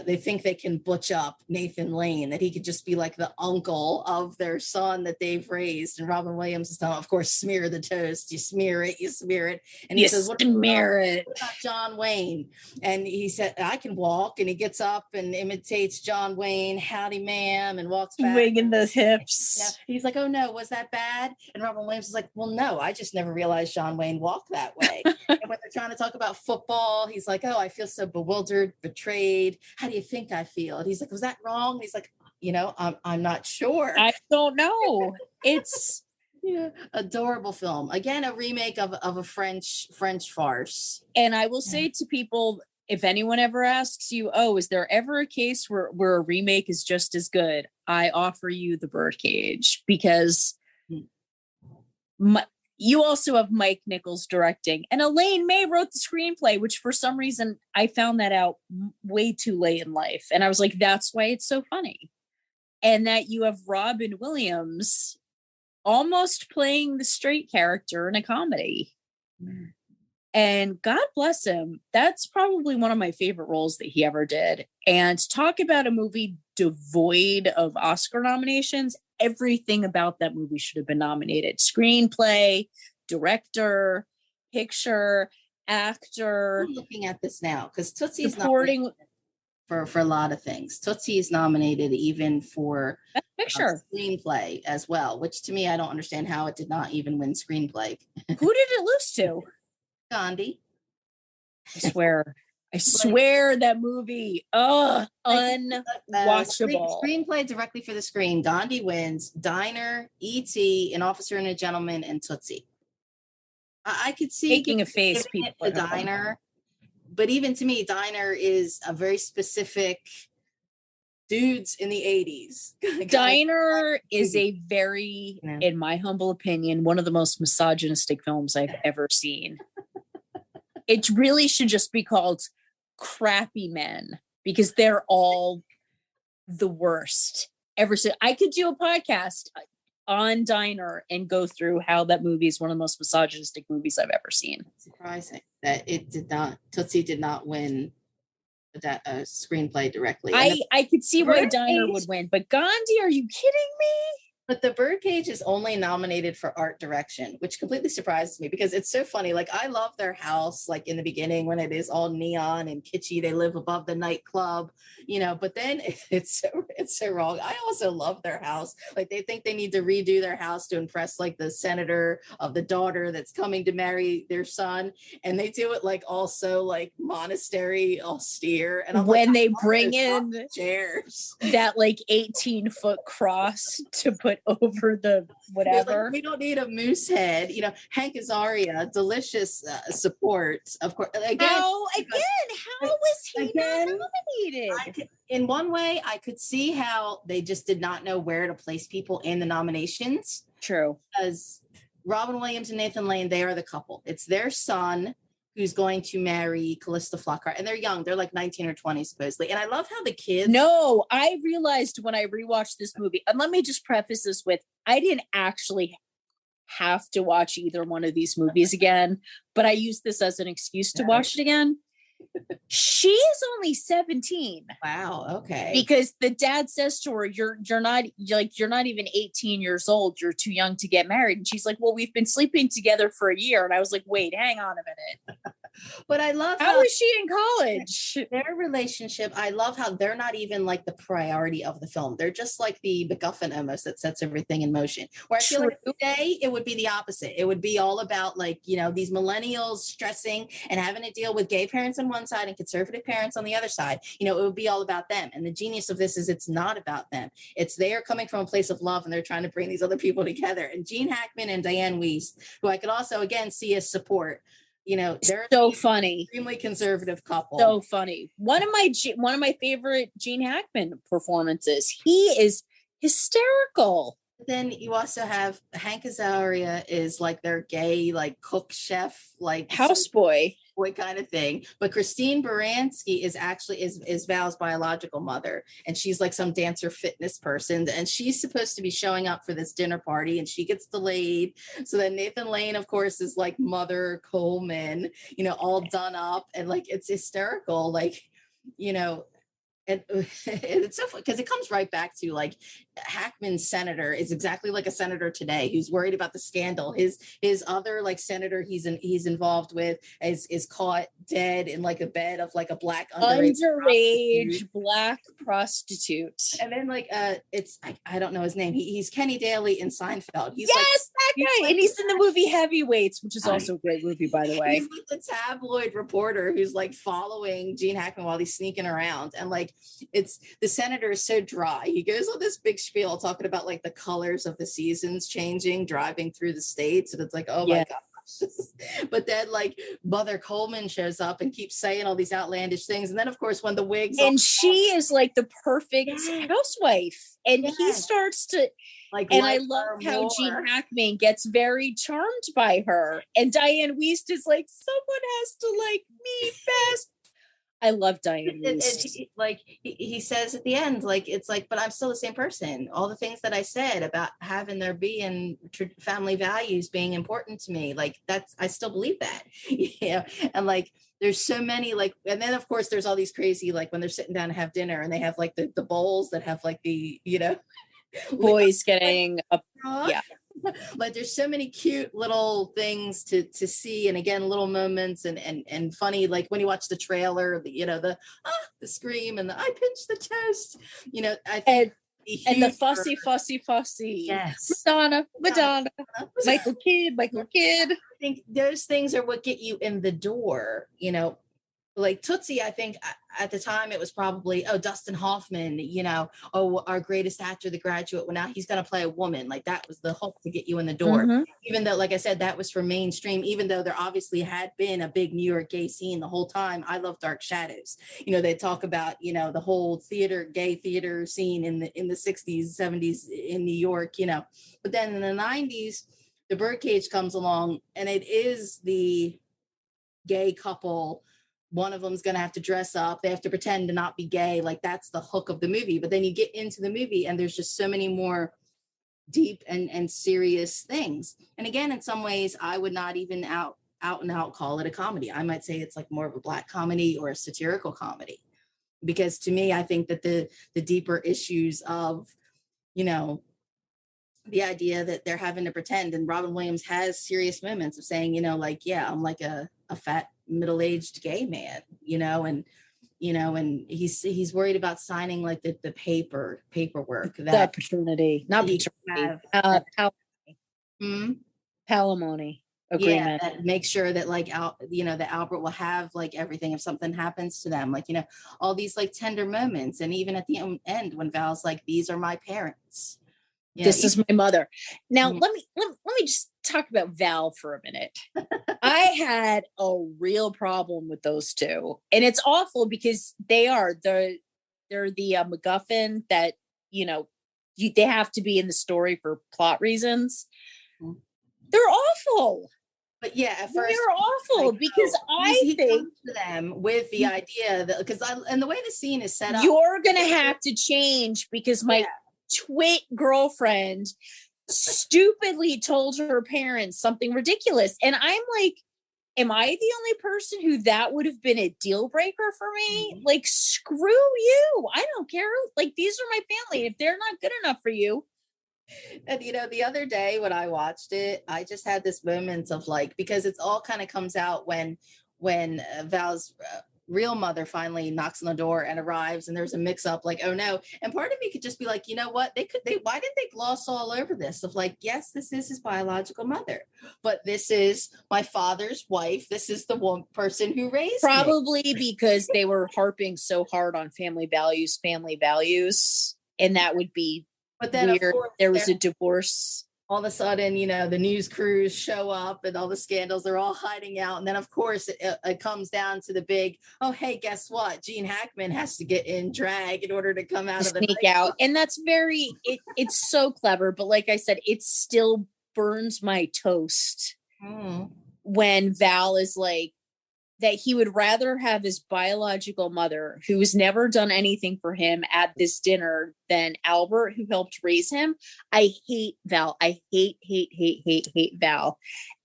they think they can butch up Nathan Lane, that he could just be like the uncle of their son that they've raised. And Robin Williams is telling, of course, smear the toast. You smear it. And he says, what about John Wayne? And he said, I can walk. And he gets up and imitates John Wayne. Howdy, ma'am. And walks back. Wigging those hips. He's like, oh, no, was that bad? And Robin Williams is like, well, no, I just never realized John Wayne walked that way. And when they're trying to talk about football, he's like, oh, I feel so bewildered, betrayed. How do you think I feel? And he's like, was that wrong? And he's like, I'm not sure. I don't know. It's adorable film. Again, a remake of a French farce. And I will say to people, if anyone ever asks you, is there ever a case where a remake is just as good? I offer you the Birdcage, because you also have Mike Nichols directing, and Elaine May wrote the screenplay, which for some reason I found that out way too late in life. And I was like, that's why it's so funny. And that you have Robin Williams almost playing the straight character in a comedy. And God bless him. That's probably one of my favorite roles that he ever did. And talk about a movie devoid of Oscar nominations. Everything about that movie should have been nominated. Screenplay, director, picture, actor. I'm looking at this now because Tootsie is nominated for a lot of things. Tootsie is nominated even for picture, screenplay as well, which to me, I don't understand how it did not even win screenplay. Who did it lose to? Gandhi. I swear that movie, unwatchable. Screenplay directly for the screen. Gandhi wins. Diner, E.T., An Officer and a Gentleman, and Tootsie. I could see making a face. People the Diner, but even to me, Diner is a very specific dudes in the 80s. Diner is a very, in my humble opinion, one of the most misogynistic films I've ever seen. It really should just be called Crappy Men, because they're all the worst ever. So I could do a podcast on Diner and go through how that movie is one of the most misogynistic movies I've ever seen. Surprising that Tootsie did not win that screenplay directly. I could see why Diner would win, but Gandhi, are you kidding me? But the Birdcage is only nominated for art direction, which completely surprises me because it's so funny. Like, I love their house, like in the beginning when it is all neon and kitschy. They live above the nightclub, but then it's so wrong. I also love their house. Like, they think they need to redo their house to impress like the senator of the daughter that's coming to marry their son. And they do it like also like monastery austere. And when they bring in chairs, that like 18-foot cross to put over the whatever. Like, we don't need a moose head. Hank Azaria, delicious support, of course. How was he not nominated? In one way, I could see how they just did not know where to place people in the nominations. True. Because Robin Williams and Nathan Lane, they are the couple. It's their son who's going to marry Callista Flockhart. And they're young. They're like 19 or 20, supposedly. And I love how the kids... No, I realized when I rewatched this movie, and let me just preface this with, I didn't actually have to watch either one of these movies again, but I used this as an excuse to watch it again. She's only 17. Wow, okay. Because the dad says to her, you're not even 18 years old. You're too young to get married. And she's like, well, we've been sleeping together for a year. And I was like, wait, hang on a minute. But I love How is she in college? their relationship. I love how they're not even like the priority of the film. They're just like the MacGuffin almost that sets everything in motion. Where I feel like today it would be the opposite. It would be all about like, you know, these millennials stressing and having to deal with gay parents on one side and conservative parents on the other side. You know, it would be all about them. And the genius of this is it's not about them. It's they're coming from a place of love and they're trying to bring these other people together. And Gene Hackman and Diane Wiest, who I could also again see as support. You know, they're so funny, extremely conservative couple. So funny. One of my favorite Gene Hackman performances. He is hysterical. Then you also have Hank Azaria is like their gay, like cook chef, like houseboy boy kind of thing. But Christine Baranski is actually is Val's biological mother, and she's like some dancer fitness person, and she's supposed to be showing up for this dinner party, and she gets delayed. So then Nathan Lane, of course, is like Mother Coleman, you know, all done up, and like it's hysterical, like, you know. And it's so fun because it comes right back to like Hackman's senator is exactly like a senator today who's worried about the scandal. His other like senator he's involved with is caught dead in like a bed of like a black underage black prostitute. And then like it's I don't know his name. He's Kenny Daly in Seinfeld. He's that guy, and he's in the movie Heavyweights, which is also a great movie, by the way. He's like the tabloid reporter who's like following Gene Hackman while he's sneaking around, and like it's the senator is so dry. He goes on this big spiel talking about like the colors of the seasons changing, driving through the states, and it's like, oh my gosh. But then like Mother Coleman shows up and keeps saying all these outlandish things, and then of course when the wigs and she is like the perfect housewife, and he starts to like, and I love how Gene Hackman gets very charmed by her, and Diane Wiest is like, someone has to like me best. I love Diane Wiest. Like he says at the end, like it's like, but I'm still the same person. All the things that I said about having there being family values being important to me, like that's I still believe that. Yeah, and like there's so many like, and then of course there's all these crazy like when they're sitting down to have dinner and they have like the bowls that have like the boys getting up. Yeah. Like there's so many cute little things to see, and again little moments and funny, like when you watch the trailer, the scream and the I pinched the toast, I think and the fussy yes, Madonna Michael Kidd. I think those things are what get you in the door, like Tootsie. I think at the time it was probably, Dustin Hoffman, our greatest actor, The Graduate. Well, now he's going to play a woman. Like that was the hook to get you in the door. Mm-hmm. Even though, like I said, that was for mainstream, even though there obviously had been a big New York gay scene the whole time. I love Dark Shadows. They talk about, the whole gay theater scene in the 60s, 70s in New York, but then in the 90s, the Birdcage comes along and it is the gay couple. One of them's going to have to dress up. They have to pretend to not be gay. Like that's the hook of the movie. But then you get into the movie and there's just so many more deep and serious things. And again, in some ways, I would not even out and out call it a comedy. I might say it's like more of a Black comedy or a satirical comedy. Because to me, I think that the deeper issues of, the idea that they're having to pretend, and Robin Williams has serious moments of saying, I'm like a fat middle-aged gay man, and he's worried about signing like the paperwork that paternity, not paternity, palimony agreement. Yeah, that make sure that like that Albert will have like everything if something happens to them, like all these like tender moments, and even at the end when Val's like, these are my parents. Yeah, this is my mother. Now, let me just talk about Val for a minute. I had a real problem with those two, and it's awful because they're the MacGuffin that they have to be in the story for plot reasons. Mm-hmm. They're awful. But yeah, at first they're awful because I think to them with the idea that and the way the scene is set up, you're gonna have to change because my twit girlfriend stupidly told her parents something ridiculous, and I'm like, am I the only person who that would have been a deal breaker for me? Mm-hmm. Like, screw you, I don't care, like these are my family. If they're not good enough for you. And the other day when I watched it, I just had this moment of like, because it's all kind of comes out when Val's real mother finally knocks on the door and arrives, and there's a mix up, like, oh no. And part of me could just be like, you know what, why did they gloss all over this of like, yes, this is his biological mother, but this is my father's wife, this is the one person who raised probably me. Because they were harping so hard on family values, and that would be but then weird. Of course, there was a divorce. All of a sudden, the news crews show up and all the scandals, they're all hiding out. And then, of course, it comes down to the big, oh, hey, guess what? Gene Hackman has to get in drag in order to come out of the sneak out. And that's it's so clever. But like I said, it still burns my toast when Val is like, that he would rather have his biological mother, who's never done anything for him at this dinner, than Albert, who helped raise him. I hate Val. I hate Val.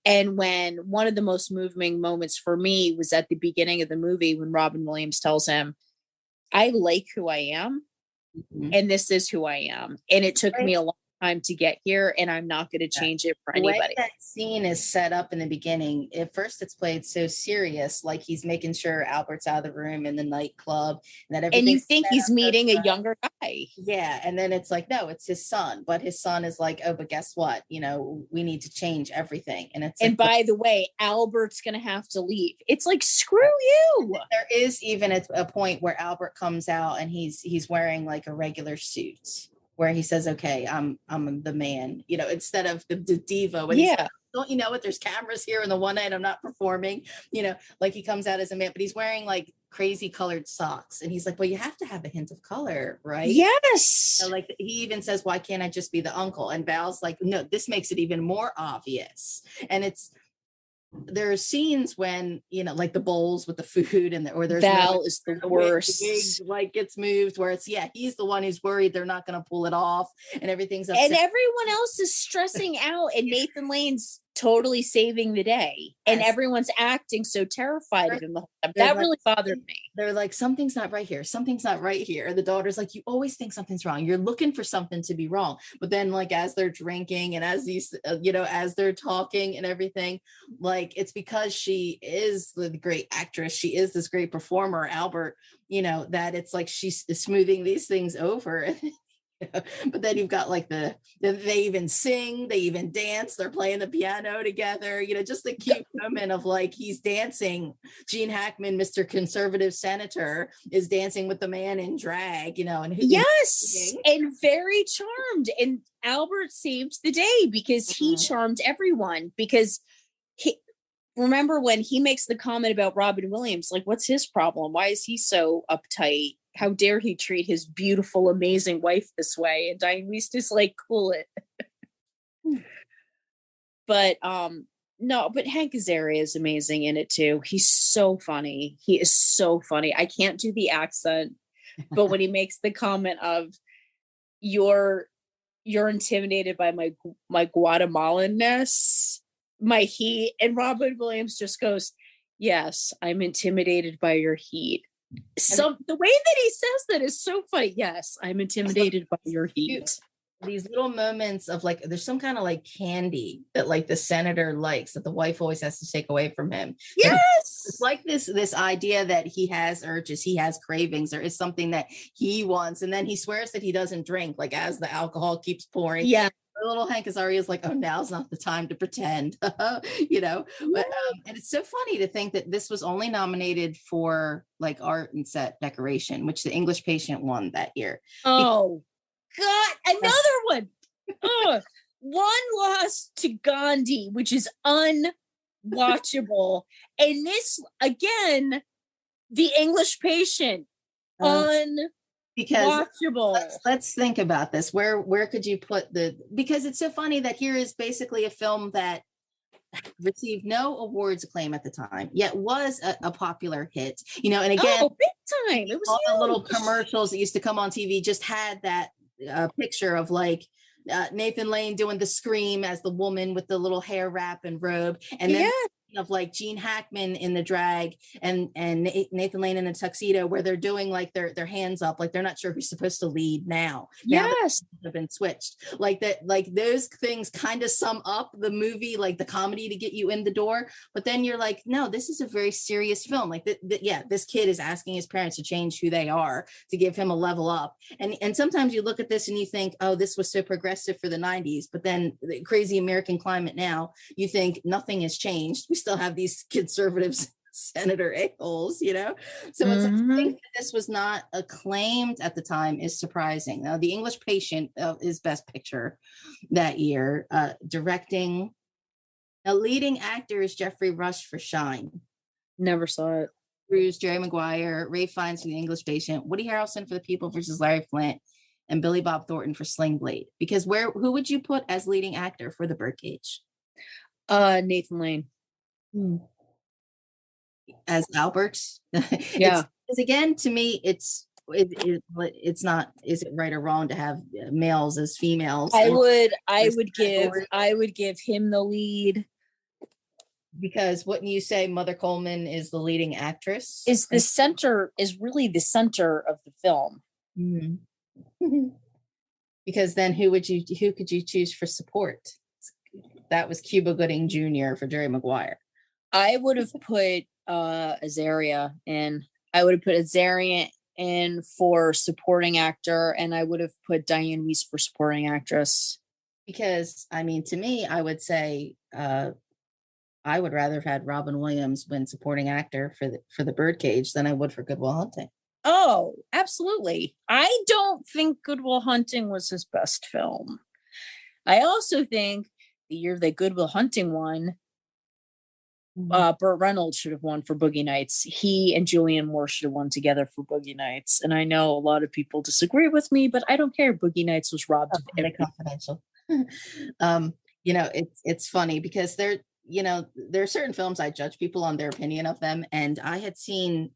And when one of the most moving moments for me was at the beginning of the movie when Robin Williams tells him, I like who I am, and this is who I am. And it took me a long time to get here, and I'm not going to change it for anybody. The way that scene is set up in the beginning, at first it's played so serious, like he's making sure Albert's out of the room in the nightclub, and you think he's meeting a younger guy. Yeah, and then it's like, no, it's his son, but his son is like, oh, but guess what? We need to change everything, and it's. And by the way, Albert's going to have to leave. It's like, screw you. There is even a point where Albert comes out and he's wearing like a regular suit, where he says, okay, I'm the man, instead of the diva. When yeah. Like, don't you know what? There's cameras here in the one night I'm not performing, like he comes out as a man, but he's wearing like crazy colored socks. And he's like, well, you have to have a hint of color, right? Yes. Like he even says, why can't I just be the uncle? And Val's like, no, this makes it even more obvious. And there are scenes when like the bowls with the food or there's Val is the worst. Wig, like gets moved where it's he's the one who's worried they're not going to pull it off, and everything's upset. And everyone else is stressing out, and Nathan Lane's totally saving the day, and everyone's acting so terrified of him. That really bothered me. They're like, something's not right here, something's not right here. And the daughter's like, you always think something's wrong, you're looking for something to be wrong. But then like as they're drinking and as these as they're talking and everything, like it's because she is the great actress, she is this great performer, Albert, that it's like she's smoothing these things over. But then you've got like they even sing, they even dance, they're playing the piano together, just the cute moment of like he's dancing. Gene Hackman, Mr. Conservative Senator, is dancing with the man in drag, and yes, and very charmed. And Albert saved the day because he charmed everyone. Because remember when he makes the comment about Robin Williams, like, what's his problem? Why is he so uptight? How dare he treat his beautiful, amazing wife this way? And Diane Wiest is like, cool it. But no, but Hank Azaria is amazing in it too. He's so funny. He is so funny. I can't do the accent, but when he makes the comment of you're intimidated by my Guatemalanness, my heat, and Robin Williams just goes, yes, I'm intimidated by your heat. So the way that he says that is so funny. Yes, I'm intimidated by your heat. These little moments of like, there's some kind of like candy that like the senator likes that the wife always has to take away from him. Yes, it's like this idea that he has urges, he has cravings, there is something that he wants, and then he swears that he doesn't drink. Like as the alcohol keeps pouring, little Hank Azaria is like, oh, now's not the time to pretend, But and it's so funny to think that this was only nominated for like art and set decoration, which The English Patient won that year. Oh God, another one. One lost to Gandhi, which is unwatchable, and this again, The English Patient, because watchable. Let's think about this. Where could you put because it's so funny that here is basically a film that received no awards acclaim at the time, yet was a popular hit, and again, big time. It was all huge. the little commercials that used to come on TV just had that picture of like Nathan Lane doing the scream as the woman with the little hair wrap and robe, and then of like Gene Hackman in the drag and Nathan Lane in a tuxedo, where they're doing like their hands up, like they're not sure who's supposed to lead now. Yes. Have been switched like that. Like those things kind of sum up the movie, like the comedy to get you in the door. But then you're like, no, this is a very serious film. Like yeah, this kid is asking his parents to change who they are, to give him a level up. And sometimes you look at this and you think, oh, this was so progressive for the 90s. But then the crazy American climate now, you think nothing has changed. We still have these conservatives senator a-holes, you know. So it's like, I think that this was not acclaimed at the time is surprising. Now, The English Patient is Best Picture that year. Directing, a leading actor is Jeffrey Rush for Shine. Never saw it. Cruise, Jerry Maguire, Ray Fiennes for The English Patient, Woody Harrelson for The People versus Larry Flint, and Billy Bob Thornton for Sling Blade. Because who would you put as leading actor for The Birdcage? Nathan Lane. As Albert. Yeah. Because again, to me, it's not, is it right or wrong to have males as females? I would give him the lead. Because wouldn't you say Mother Coleman is the leading actress? Is really the center of the film. Mm-hmm. Because then who could you choose for support? That was Cuba Gooding Jr. for Jerry Maguire. I would have put Azaria in. I would have put Azaria in for supporting actor, and I would have put Diane Weiss for supporting actress. Because, I mean, to me, I would say I would rather have had Robin Williams win supporting actor for the Birdcage than I would for Good Will Hunting. Oh, absolutely. I don't think Good Will Hunting was his best film. I also think the year that Good Will Hunting won, Burt Reynolds should have won for Boogie Nights. He and Julianne Moore should have won together for Boogie Nights. And I know a lot of people disagree with me, but I don't care. Boogie Nights was robbed of everything. Confidential. You know, it's funny because there are certain films I judge people on their opinion of them. And I had seen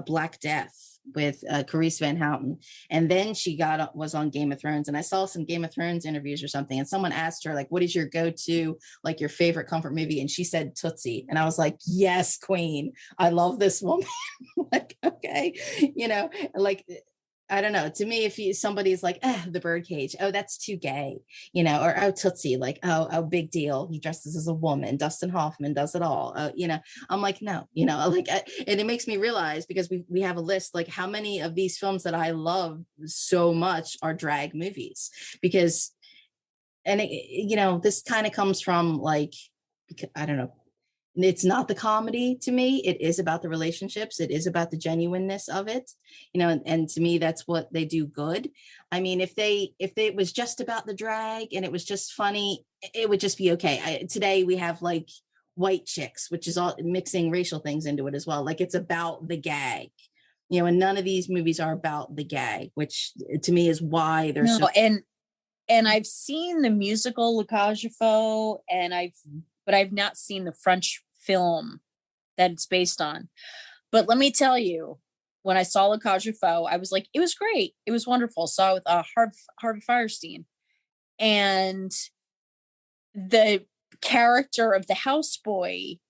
Black Death with Carice Van Houten, and then she was on Game of Thrones, and I saw some Game of Thrones interviews or something, and someone asked her, like, what is your go-to, like, your favorite comfort movie? And she said Tootsie, and I was like, yes, queen, I love this woman. Like, okay, you know, like, I don't know. To me, if somebody's like, The Birdcage, oh, that's too gay, you know, or Tootsie, like, oh, big deal, he dresses as a woman. Dustin Hoffman does it all. You know, I'm like, no, you know, like, and it makes me realize, because we have a list, like, how many of these films that I love so much are drag movies, because, and it, you know, this kind of comes from, like, I don't know. It's not the comedy to me. It is about the relationships. It is about the genuineness of it, you know, and to me, that's what they do good. I mean, if it was just about the drag and it was just funny, it would just be okay. Today we have like White Chicks, which is all mixing racial things into it as well. Like, it's about the gag, you know, and none of these movies are about the gag, which to me is why they're and I've seen the musical Le Cage aux Folles, but I've not seen the French film that it's based on. But let me tell you, when I saw Le Cage aux Folles, I was like, it was great. It was wonderful. Saw it with Harvey Fierstein. And the character of the houseboy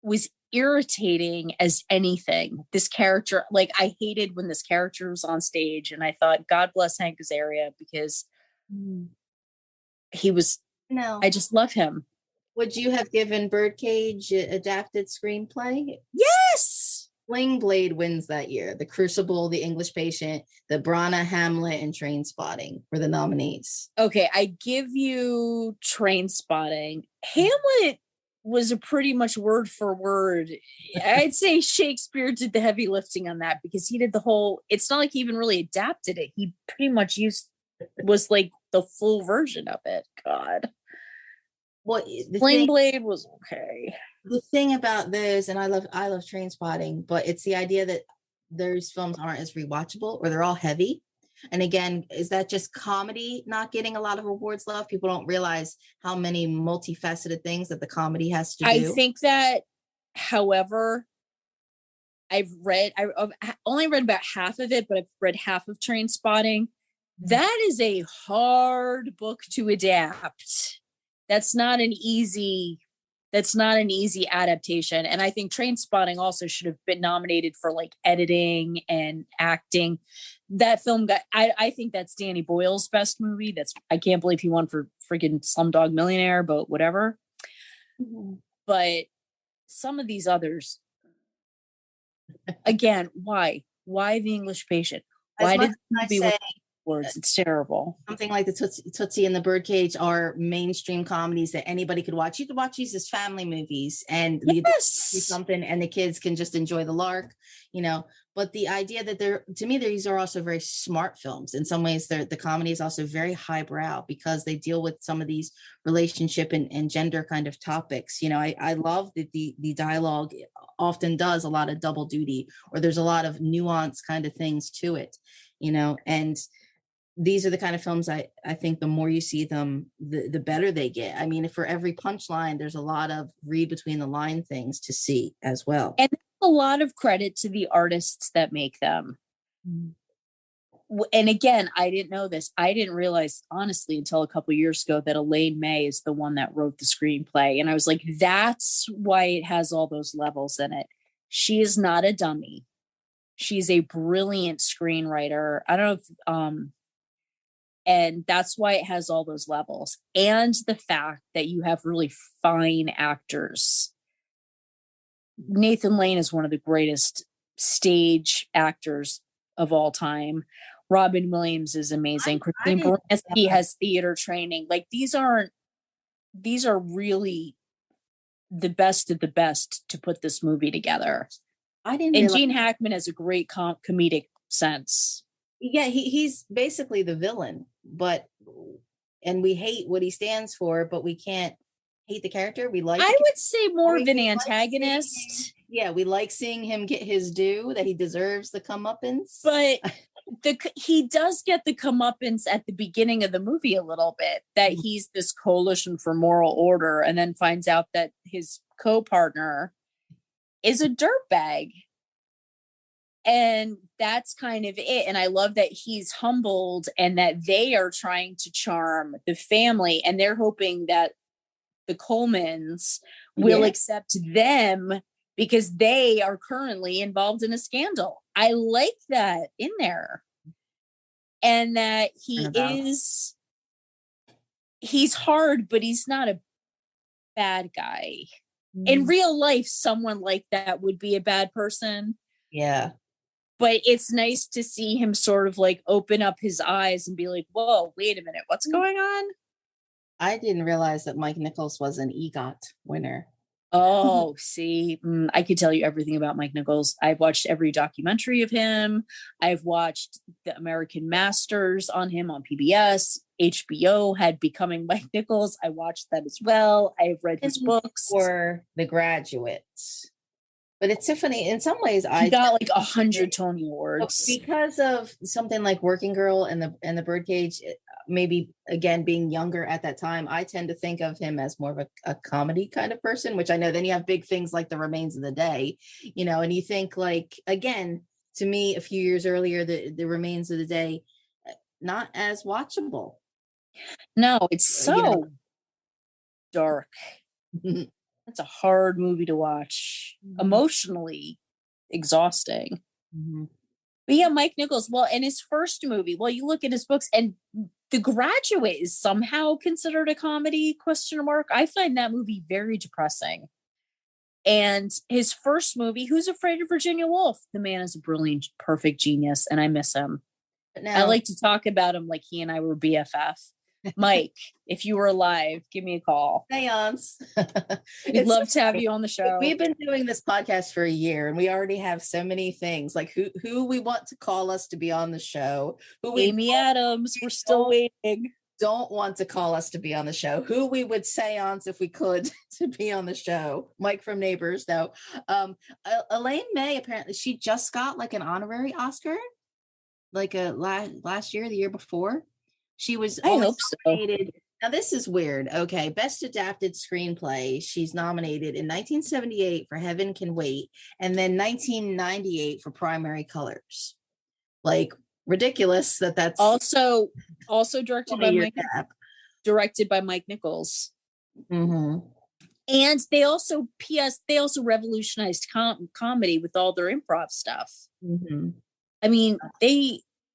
was irritating as anything. This character, like, I hated when this character was on stage, and I thought, God bless Hank Azaria, because he was, I just love him. Would you have given Birdcage adapted screenplay? Yes. Sling Blade wins that year. The Crucible, The English Patient, The Brana, Hamlet, and Trainspotting were the nominees. Okay, I give you Trainspotting. Hamlet was a pretty much word for word. I'd say Shakespeare did the heavy lifting on that, because he did the whole, it's not like he even really adapted it. He pretty much was like the full version of it. God. Well, Sling Blade was okay. The thing about those, and I love Trainspotting, but it's the idea that those films aren't as rewatchable, or they're all heavy. And again, is that just comedy not getting a lot of awards love? People don't realize how many multifaceted things that the comedy has to do. I think that, however, I've only read about half of it, but I've read half of Trainspotting. That is a hard book to adapt. That's not an easy That's not an easy adaptation. And I think Trainspotting also should have been nominated for like editing and acting. That film got, I think that's Danny Boyle's best movie. I can't believe he won for freaking Slumdog Millionaire, but whatever. Mm-hmm. But some of these others, again, why the English Patient? Why did the movie win awards? It's terrible. Something like the Tootsie and the Birdcage are mainstream comedies that anybody could watch. You could watch these as family movies, and something, and the kids can just enjoy the lark, But the idea that these are also very smart films. In some ways, the comedy is also very highbrow because they deal with some of these relationship and gender kind of topics. I love that the dialogue often does a lot of double duty, or there's a lot of nuance kind of things to it, and these are the kind of films I think the more you see them, the better they get. I mean, for every punchline, there's a lot of read between the line things to see as well. And a lot of credit to the artists that make them. And again, I didn't know this. I didn't realize, honestly, until a couple of years ago, that Elaine May is the one that wrote the screenplay. And I was like, that's why it has all those levels in it. She is not a dummy. She's a brilliant screenwriter. I don't know if, and that's why it has all those levels. And the fact that you have really fine actors. Nathan Lane is one of the greatest stage actors of all time. Robin Williams is amazing. Kristin Baranski has theater training. Like these are really the best of the best to put this movie together. And Gene Hackman has a great comedic sense. Yeah, he's basically the villain, and we hate what he stands for, but we can't hate the character. I would say more of an antagonist. We like seeing him get his due, that he deserves the comeuppance. But he does get the comeuppance at the beginning of the movie a little bit, that he's this coalition for moral order, and then finds out that his co-partner is a dirtbag. And that's kind of it. And I love that he's humbled and that they are trying to charm the family, and they're hoping that the Colemans will accept them because they are currently involved in a scandal. I like that in there. And that he's hard, but he's not a bad guy. In real life, someone like that would be a bad person. Yeah. But it's nice to see him sort of like open up his eyes and be like, whoa, wait a minute, what's going on? I didn't realize that Mike Nichols was an EGOT winner. Oh, see, I could tell you everything about Mike Nichols. I've watched every documentary of him. I've watched The American Masters on him on PBS. HBO had Becoming Mike Nichols. I watched that as well. I've read his books. For The Graduate. But it's so funny. In some ways, he got like 100 Tony Awards because of something like Working Girl and the Birdcage. Maybe again being younger at that time, I tend to think of him as more of a comedy kind of person. Which I know. Then you have big things like The Remains of the Day, and you think like again to me a few years earlier, the Remains of the Day, not as watchable. No, it's so dark. It's a hard movie to watch. Emotionally exhausting. But yeah, Mike Nichols. Well, in his first movie, you look at his books, and The Graduate is somehow considered a comedy, ? I find that movie very depressing. And his first movie, Who's Afraid of Virginia Woolf? The man is a brilliant, perfect genius, and I miss him. But now, I like to talk about him like he and I were BFF. Mike, if you were alive, give me a call. Seance. We'd love to have you on the show. We've been doing this podcast for a year, and we already have so many things like who we want to call us to be on the show. Amy Adams, we're still waiting. Don't want to call us to be on the show. Who we would seance if we could to be on the show. Mike from Neighbors, though. Elaine May, apparently, she just got like an honorary Oscar, like last year, the year before. She was nominated. Now, this is weird. Okay. Best Adapted Screenplay. She's nominated in 1978 for Heaven Can Wait, and then 1998 for Primary Colors. Like, ridiculous that's also directed by Mike Nichols. Mm-hmm. And they also, they also revolutionized comedy with all their improv stuff. Mm-hmm. I mean,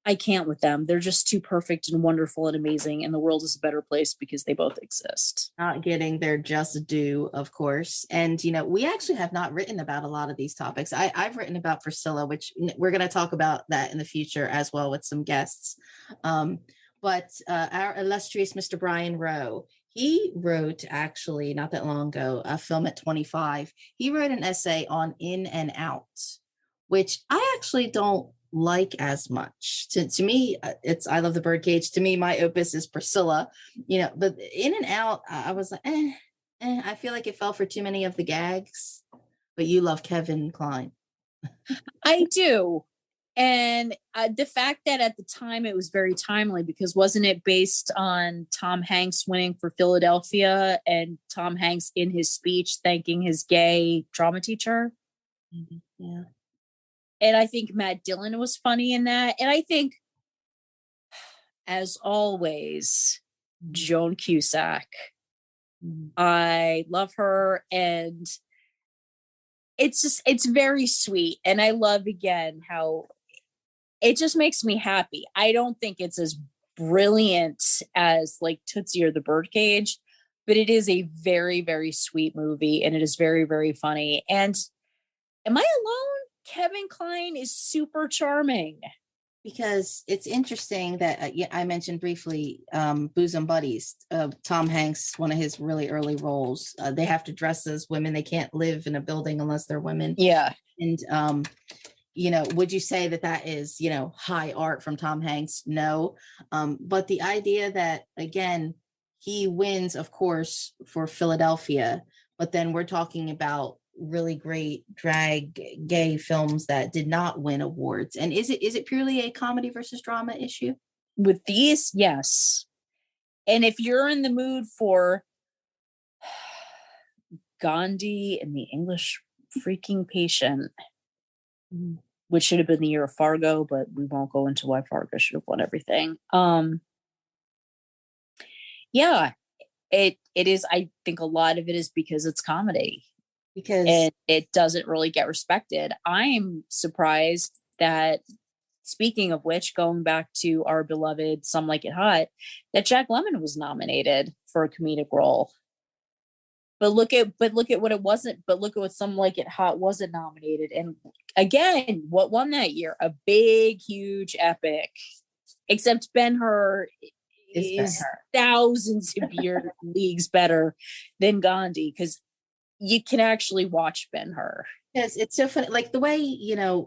I can't with them. They're just too perfect and wonderful and amazing. And the world is a better place because they both exist. Not getting their just due, of course. And, we actually have not written about a lot of these topics. I've written about Priscilla, which we're going to talk about that in the future as well with some guests. But our illustrious Mr. Brian Rowe, he wrote, actually, not that long ago, a film at 25. He wrote an essay on In and Out, which I actually don't like as much. To me, it's I Love the Birdcage. To me, my opus is Priscilla, but In and Out, I was like, I feel like it fell for too many of the gags. But you love Kevin Kline. I do. And the fact that at the time it was very timely, because wasn't it based on Tom Hanks winning for Philadelphia and Tom Hanks in his speech thanking his gay drama teacher? Mm-hmm. Yeah. And I think Matt Dillon was funny in that. And I think, as always, Joan Cusack. I love her. And it's very sweet. And I love, again, how it just makes me happy. I don't think it's as brilliant as like Tootsie or the Birdcage, but it is a very, very sweet movie. And it is very, very funny. And am I alone? Kevin Kline is super charming. Because it's interesting that I mentioned briefly Bosom Buddies. Tom Hanks, one of his really early roles, they have to dress as women. They can't live in a building unless they're women. Yeah. And, would you say that is, high art from Tom Hanks? No. But the idea that, again, he wins, of course, for Philadelphia, but then we're talking about really great drag gay films that did not win awards. And is it purely a comedy versus drama issue? With these, yes. And if you're in the mood for Gandhi and the English Freaking Patient, which should have been the year of Fargo, but we won't go into why Fargo should have won everything. Yeah, it is. I think a lot of it is because it's comedy. And it doesn't really get respected. I'm surprised that, speaking of which, going back to our beloved Some Like It Hot, that Jack Lemmon was nominated for a comedic role. But look at what it wasn't. But look at what Some Like It Hot wasn't nominated. And again, what won that year? A big, huge epic. Except Ben-Hur is thousands of leagues better than Gandhi, because you can actually watch Ben-Hur. Yes, it's so funny. Like the way,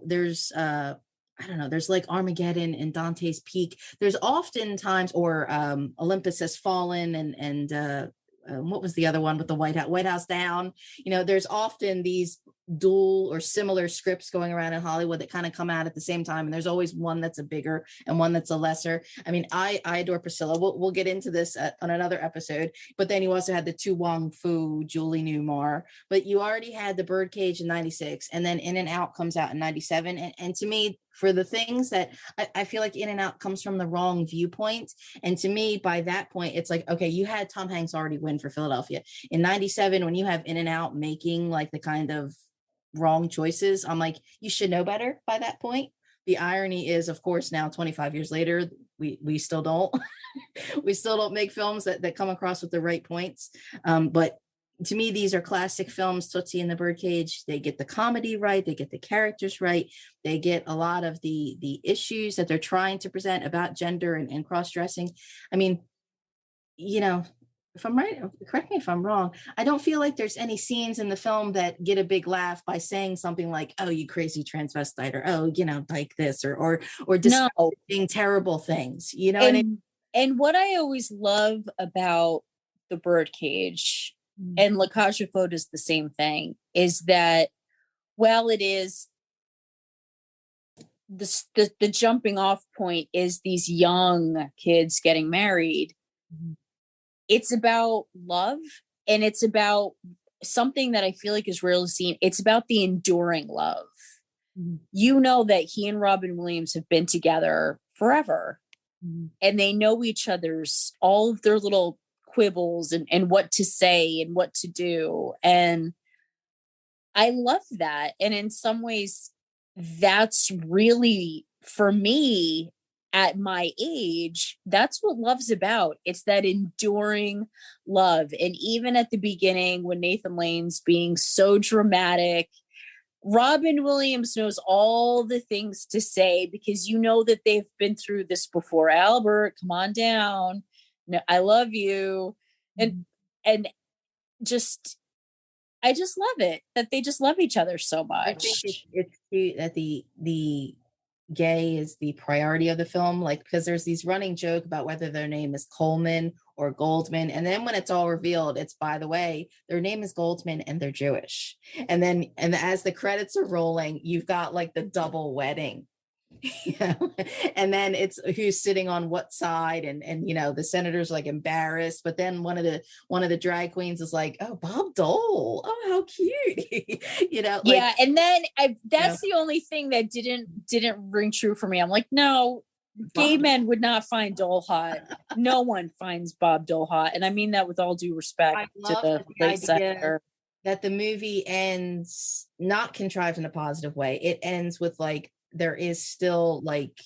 there's there's like Armageddon and Dante's Peak. There's often times, or Olympus Has Fallen, and what was the other one with the White House Down? There's often these dual or similar scripts going around in Hollywood that kind of come out at the same time, and there's always one that's a bigger and one that's a lesser. I mean, I adore Priscilla. We'll get into this on another episode. But then you also had the Tu Wong Fu, Julie Newmar. But you already had the Birdcage in '96, and then In and Out comes out in '97. And to me, for the things that I feel like In and Out comes from the wrong viewpoint. And to me, by that point, it's like, okay, you had Tom Hanks already win for Philadelphia. In '97, when you have In and Out making like the kind of wrong choices, I'm like, you should know better by that point. The irony is, of course, now 25 years later, we still don't we still don't make films that come across with the right points. But to me, these are classic films. Tootsie and the Birdcage, they get the comedy right, they get the characters right, they get a lot of the issues that they're trying to present about gender and cross-dressing. I mean, if I'm right, correct me if I'm wrong, I don't feel like there's any scenes in the film that get a big laugh by saying something like, "Oh, you crazy transvestite," or "Oh, like this," or discussing terrible things. What I mean? And what I always love about the Birdcage, and La Cage aux Folles does the same thing, is that while it is the jumping off point is these young kids getting married, it's about love, and it's about something that I feel like is rarely seen. It's about the enduring love. That he and Robin Williams have been together forever, and they know each other's all of their little quibbles and what to say and what to do. And I love that. And in some ways, that's really, for me, at my age, that's what love's about. It's that enduring love. And even at the beginning, when Nathan Lane's being so dramatic, Robin Williams knows all the things to say, because you know that they've been through this before. Albert, come on down. No, I love you. And just, I just love it that they just love each other so much. I think it's cute that the gay is the priority of the film, like, because there's these running joke about whether their name is Coleman or Goldman, and then when it's all revealed, it's, by the way, their name is Goldman and they're Jewish. And as the credits are rolling, you've got like the double wedding. And then it's who's sitting on what side, and you know, the senator's like embarrassed, but then one of the drag queens is like, oh, Bob Dole, oh, how cute. You know, like, yeah. And then that's the only thing that didn't ring true for me. I'm like, no, gay men would not find Dole hot. No one finds Bob Dole hot, and I mean that with all due respect to the late senator. That the movie ends not contrived in a positive way. It ends with like, there is still like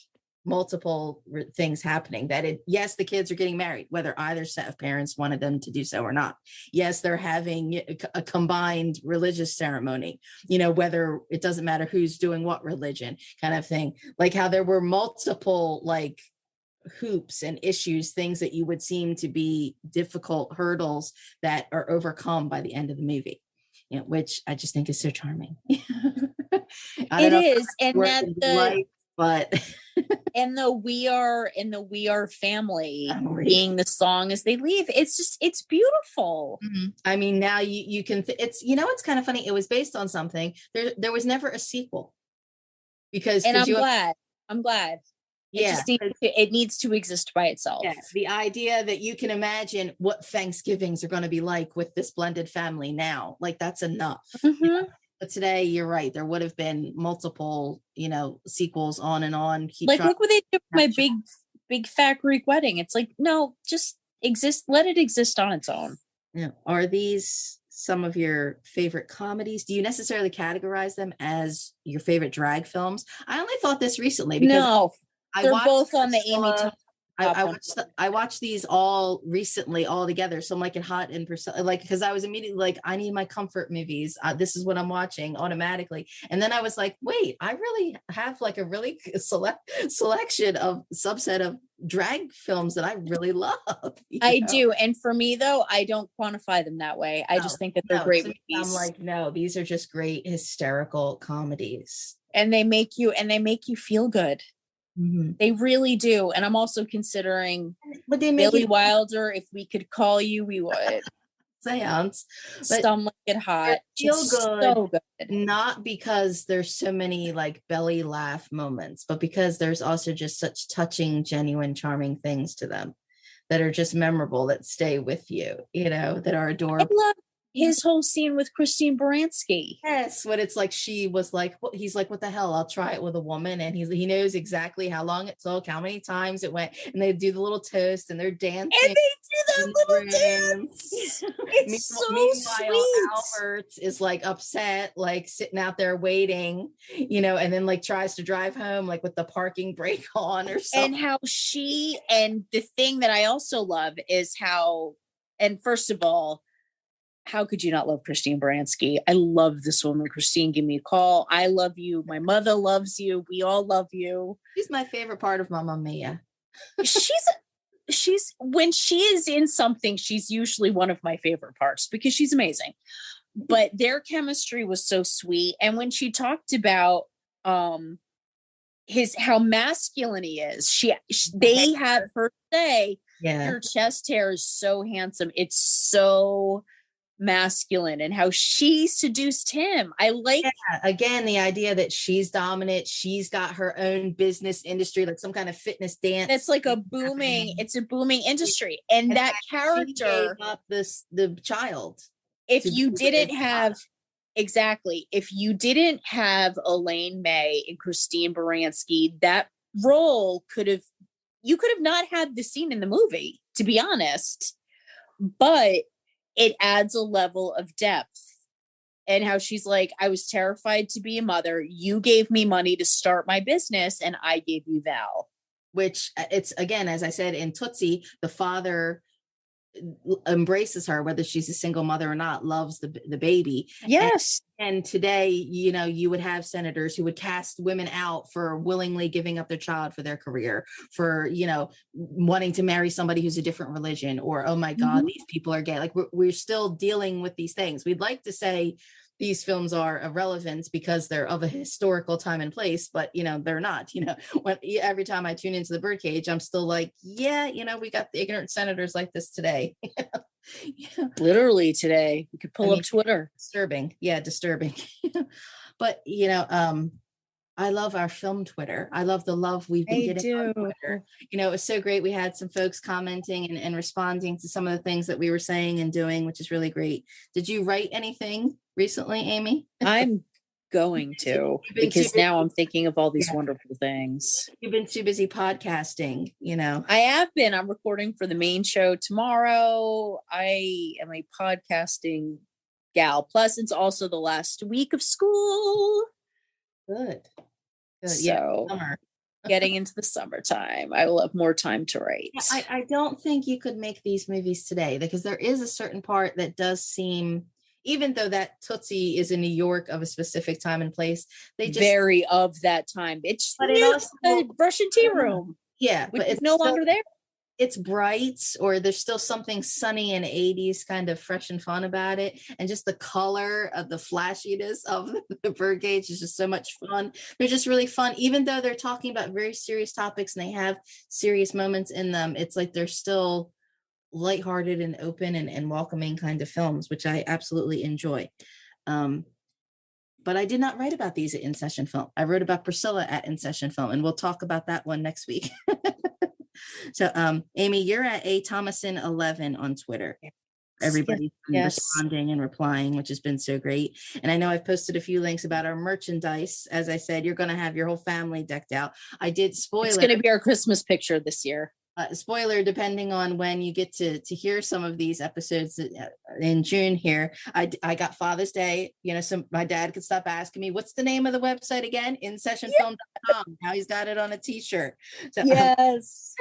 multiple things happening, that yes, the kids are getting married, whether either set of parents wanted them to do so or not. Yes, they're having a combined religious ceremony, you know, whether it doesn't matter who's doing what religion, kind of thing. Like how there were multiple like hoops and issues, things that you would seem to be difficult hurdles that are overcome by the end of the movie, you know, which I just think is so charming. It is, and that but and the we are family being the song as they leave, it's beautiful. Mm-hmm. I mean, now you can it's, you know, it's kind of funny, it was based on something, there was never a sequel, because, and I'm glad yeah, it needs to exist by itself. Yeah, the idea that you can imagine what Thanksgivings are going to be like with this blended family now, like that's enough. Mm-hmm. You know? But today, you're right, there would have been multiple, you know, sequels on and on. Like, look what they did with my big fat Greek wedding. It's like, no, just exist, let it exist on its own. Yeah. Are these some of your favorite comedies? Do you necessarily categorize them as your favorite drag films? I only thought this recently because no, they're both on the Amy. I watched these all recently all together, so I'm like in hot and like, because I was immediately like, I need my comfort movies, this is what I'm watching automatically. And then I was like, wait, I really have like a really selection of subset of drag films that I really love. I do, and for me though, I don't quantify them that way. I just think that they're great movies. I'm like, no, these are just great hysterical comedies, and they make you feel good. Mm-hmm. They really do. And I'm also considering Billy Wilder. If we could call you, we would. Seance. Some Like It Hot. Feel good, so good. Not because there's so many like belly laugh moments, but because there's also just such touching, genuine, charming things to them that are just memorable, that stay with you, you know, that are adorable. I love his whole scene with Kristin Baranski. Yes, when it's like, she was like, he's like, what the hell, I'll try it with a woman, and he knows exactly how long it took, how many times it went, and they do the little toast and they're dancing, and they do that little dance. It's so sweet. Albert is like upset, like sitting out there waiting, you know, and then like tries to drive home like with the parking brake on or something. And how and the thing that I also love is how, and first of all, how could you not love Kristin Baranski? I love this woman. Kristin, give me a call. I love you. My mother loves you. We all love you. She's my favorite part of Mamma Mia. She's when she is in something, she's usually one of my favorite parts because she's amazing. But their chemistry was so sweet. And when she talked about how masculine he is, they have her say, your chest hair is so handsome. It's so masculine, and how she seduced him. I like again the idea that she's dominant, she's got her own business industry, like some kind of fitness dance. It's like a booming industry, and that character gave up the child. If you didn't have Elaine May and Kristin Baranski, that role you could have not had the scene in the movie, to be honest. but it adds a level of depth. And how she's like, I was terrified to be a mother. You gave me money to start my business, and I gave you Val. Which it's, again, as I said, in Tootsie, the father embraces her, whether she's a single mother or not, loves the baby. Yes. And today, you know, you would have senators who would cast women out for willingly giving up their child for their career, for, you know, wanting to marry somebody who's a different religion, or, oh my God, these people are gay. Like we're still dealing with these things. We'd like to say these films are irrelevant because they're of a historical time and place, but, you know, they're not. You know, when every time I tune into the Birdcage, I'm still like, yeah, you know, we got the ignorant senators like this today. Yeah. Literally today. You could pull up Twitter. Disturbing. Yeah, disturbing. But, you know, I love our film Twitter. I love the love we've been getting on Twitter. You know, it was so great. We had some folks commenting and responding to some of the things that we were saying and doing, which is really great. Did you write anything recently, Amy? I'm going to, because now I'm thinking of all these wonderful things. You've been too busy podcasting, you know. I have been. I'm recording for the main show tomorrow. I am a podcasting gal. Plus, it's also the last week of school. Good. So, summer. Getting into the summertime, I will have more time to write. I don't think you could make these movies today, because there is a certain part that does seem, even though that Tootsie is in New York of a specific time and place, they just very of that time. It's but it also, the Russian tea room. Yeah, but it's no longer there. It's bright, or there's still something sunny and 80s kind of fresh and fun about it. And just the color of the flashiness of the Birdcage is just so much fun. They're just really fun, even though they're talking about very serious topics and they have serious moments in them. It's like they're still lighthearted and open and welcoming kind of films, which I absolutely enjoy. But I did not write about these at InSession Film. I wrote about Priscilla at InSession Film, and we'll talk about that one next week. So, Amy, you're at a Thomasson 11 on Twitter. Everybody's responding and replying, which has been so great. And I know I've posted a few links about our merchandise. As I said, you're going to have your whole family decked out. I did spoiler. It's going to be our Christmas picture this year. Spoiler, depending on when you get to hear some of these episodes in June here, I got Father's Day, you know, so my dad could stop asking me, what's the name of the website again? InSessionFilm.com. Now he's got it on a t-shirt. So, yes.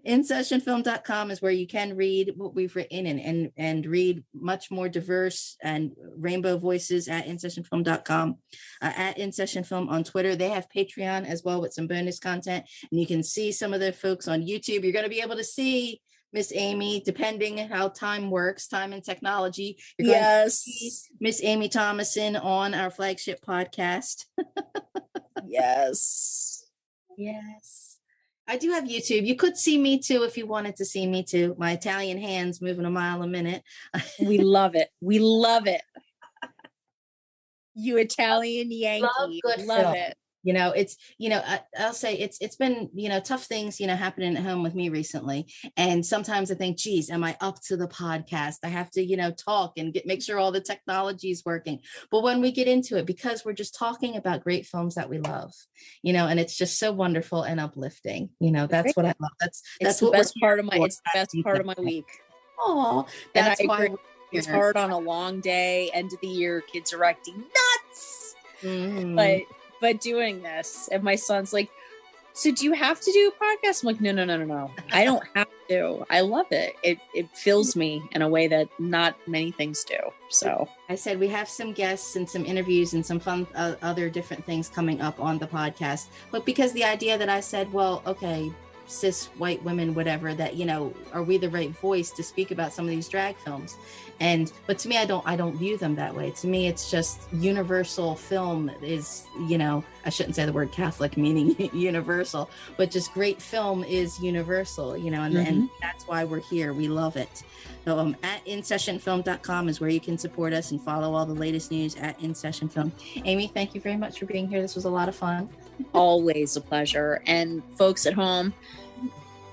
InSessionFilm.com is where you can read what we've written and read much more diverse and rainbow voices at InSessionFilm.com. At InSessionFilm on Twitter. They have Patreon as well with some bonus content. And you can see some of the folks on YouTube. You're going to be able to see Miss Amy, depending how time works, time and technology. You're going to see Miss Amy Thomasson on our flagship podcast. Yes. I do have YouTube. You could see me too if you wanted to see me too. My Italian hands moving a mile a minute. We love it. We love it. You Italian Yankee. Love it. You know, it's, you know, I'll say it's been, you know, tough things, you know, happening at home with me recently. And sometimes I think, geez, am I up to the podcast? I have to, you know, talk and make sure all the technology is working. But when we get into it, because we're just talking about great films that we love, you know, and it's just so wonderful and uplifting, you know, that's what I love. That's the best part of my, it's the best part of my week. Oh, that's why it's hard on a long day, end of the year, kids are acting nuts. But doing this, and my son's like, so do you have to do a podcast? I'm like, no. I don't have to. I love it. It fills me in a way that not many things do. So I said, we have some guests and some interviews and some fun other different things coming up on the podcast. But because the idea that I said, well, okay, cis white women, whatever, that, you know, are we the right voice to speak about some of these drag films? But to me, I don't view them that way. To me, it's just universal film is, you know, I shouldn't say the word Catholic meaning universal, but just great film is universal, you know, and that's why we're here. We love it. So at InSessionFilm.com is where you can support us and follow all the latest news at InSession Film. Amy, thank you very much for being here. This was a lot of fun. Always a pleasure. And folks at home,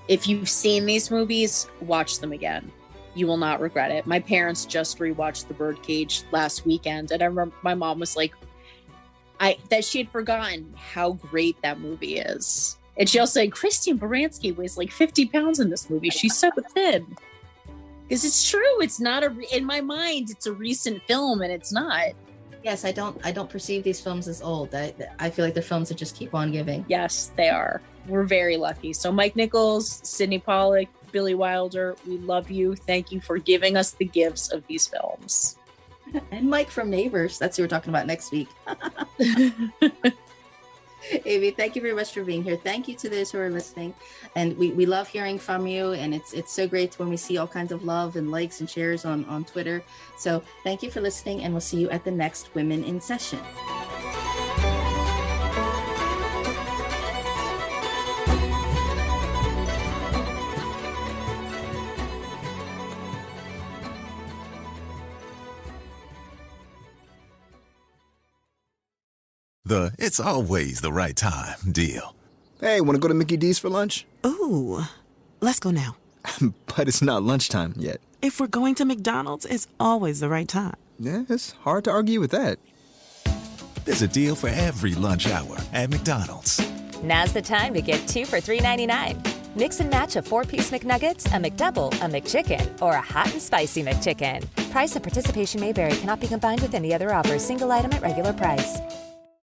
if you've seen these movies, watch them again. You will not regret it. My parents just rewatched The Birdcage last weekend, and I remember my mom was like, that she had forgotten how great that movie is. And she'll say, Kristin Baranski weighs like 50 pounds in this movie. She's so thin. Because it's true. It's not in my mind, it's a recent film, and it's not. Yes, I don't perceive these films as old. I feel like they're films that just keep on giving. Yes, they are. We're very lucky. So Mike Nichols, Sidney Pollack, Billy Wilder, we love you. Thank you for giving us the gifts of these films. And Mike from Neighbors. That's who we're talking about next week. Amy, thank you very much for being here. Thank you to those who are listening. And we love hearing from you. And it's so great when we see all kinds of love and likes and shares on Twitter. So thank you for listening, and we'll see you at the next Women in Session. It's always the right time deal. Hey, want to go to Mickey D's for lunch? Ooh, let's go now. But it's not lunchtime yet. If we're going to McDonald's, it's always the right time. Yeah, it's hard to argue with that. There's a deal for every lunch hour at McDonald's. Now's the time to get 2 for $3.99. Mix and match a 4-piece McNuggets, a McDouble, a McChicken, or a hot and spicy McChicken. Price and participation may vary. Cannot be combined with any other offer. Single item at regular price.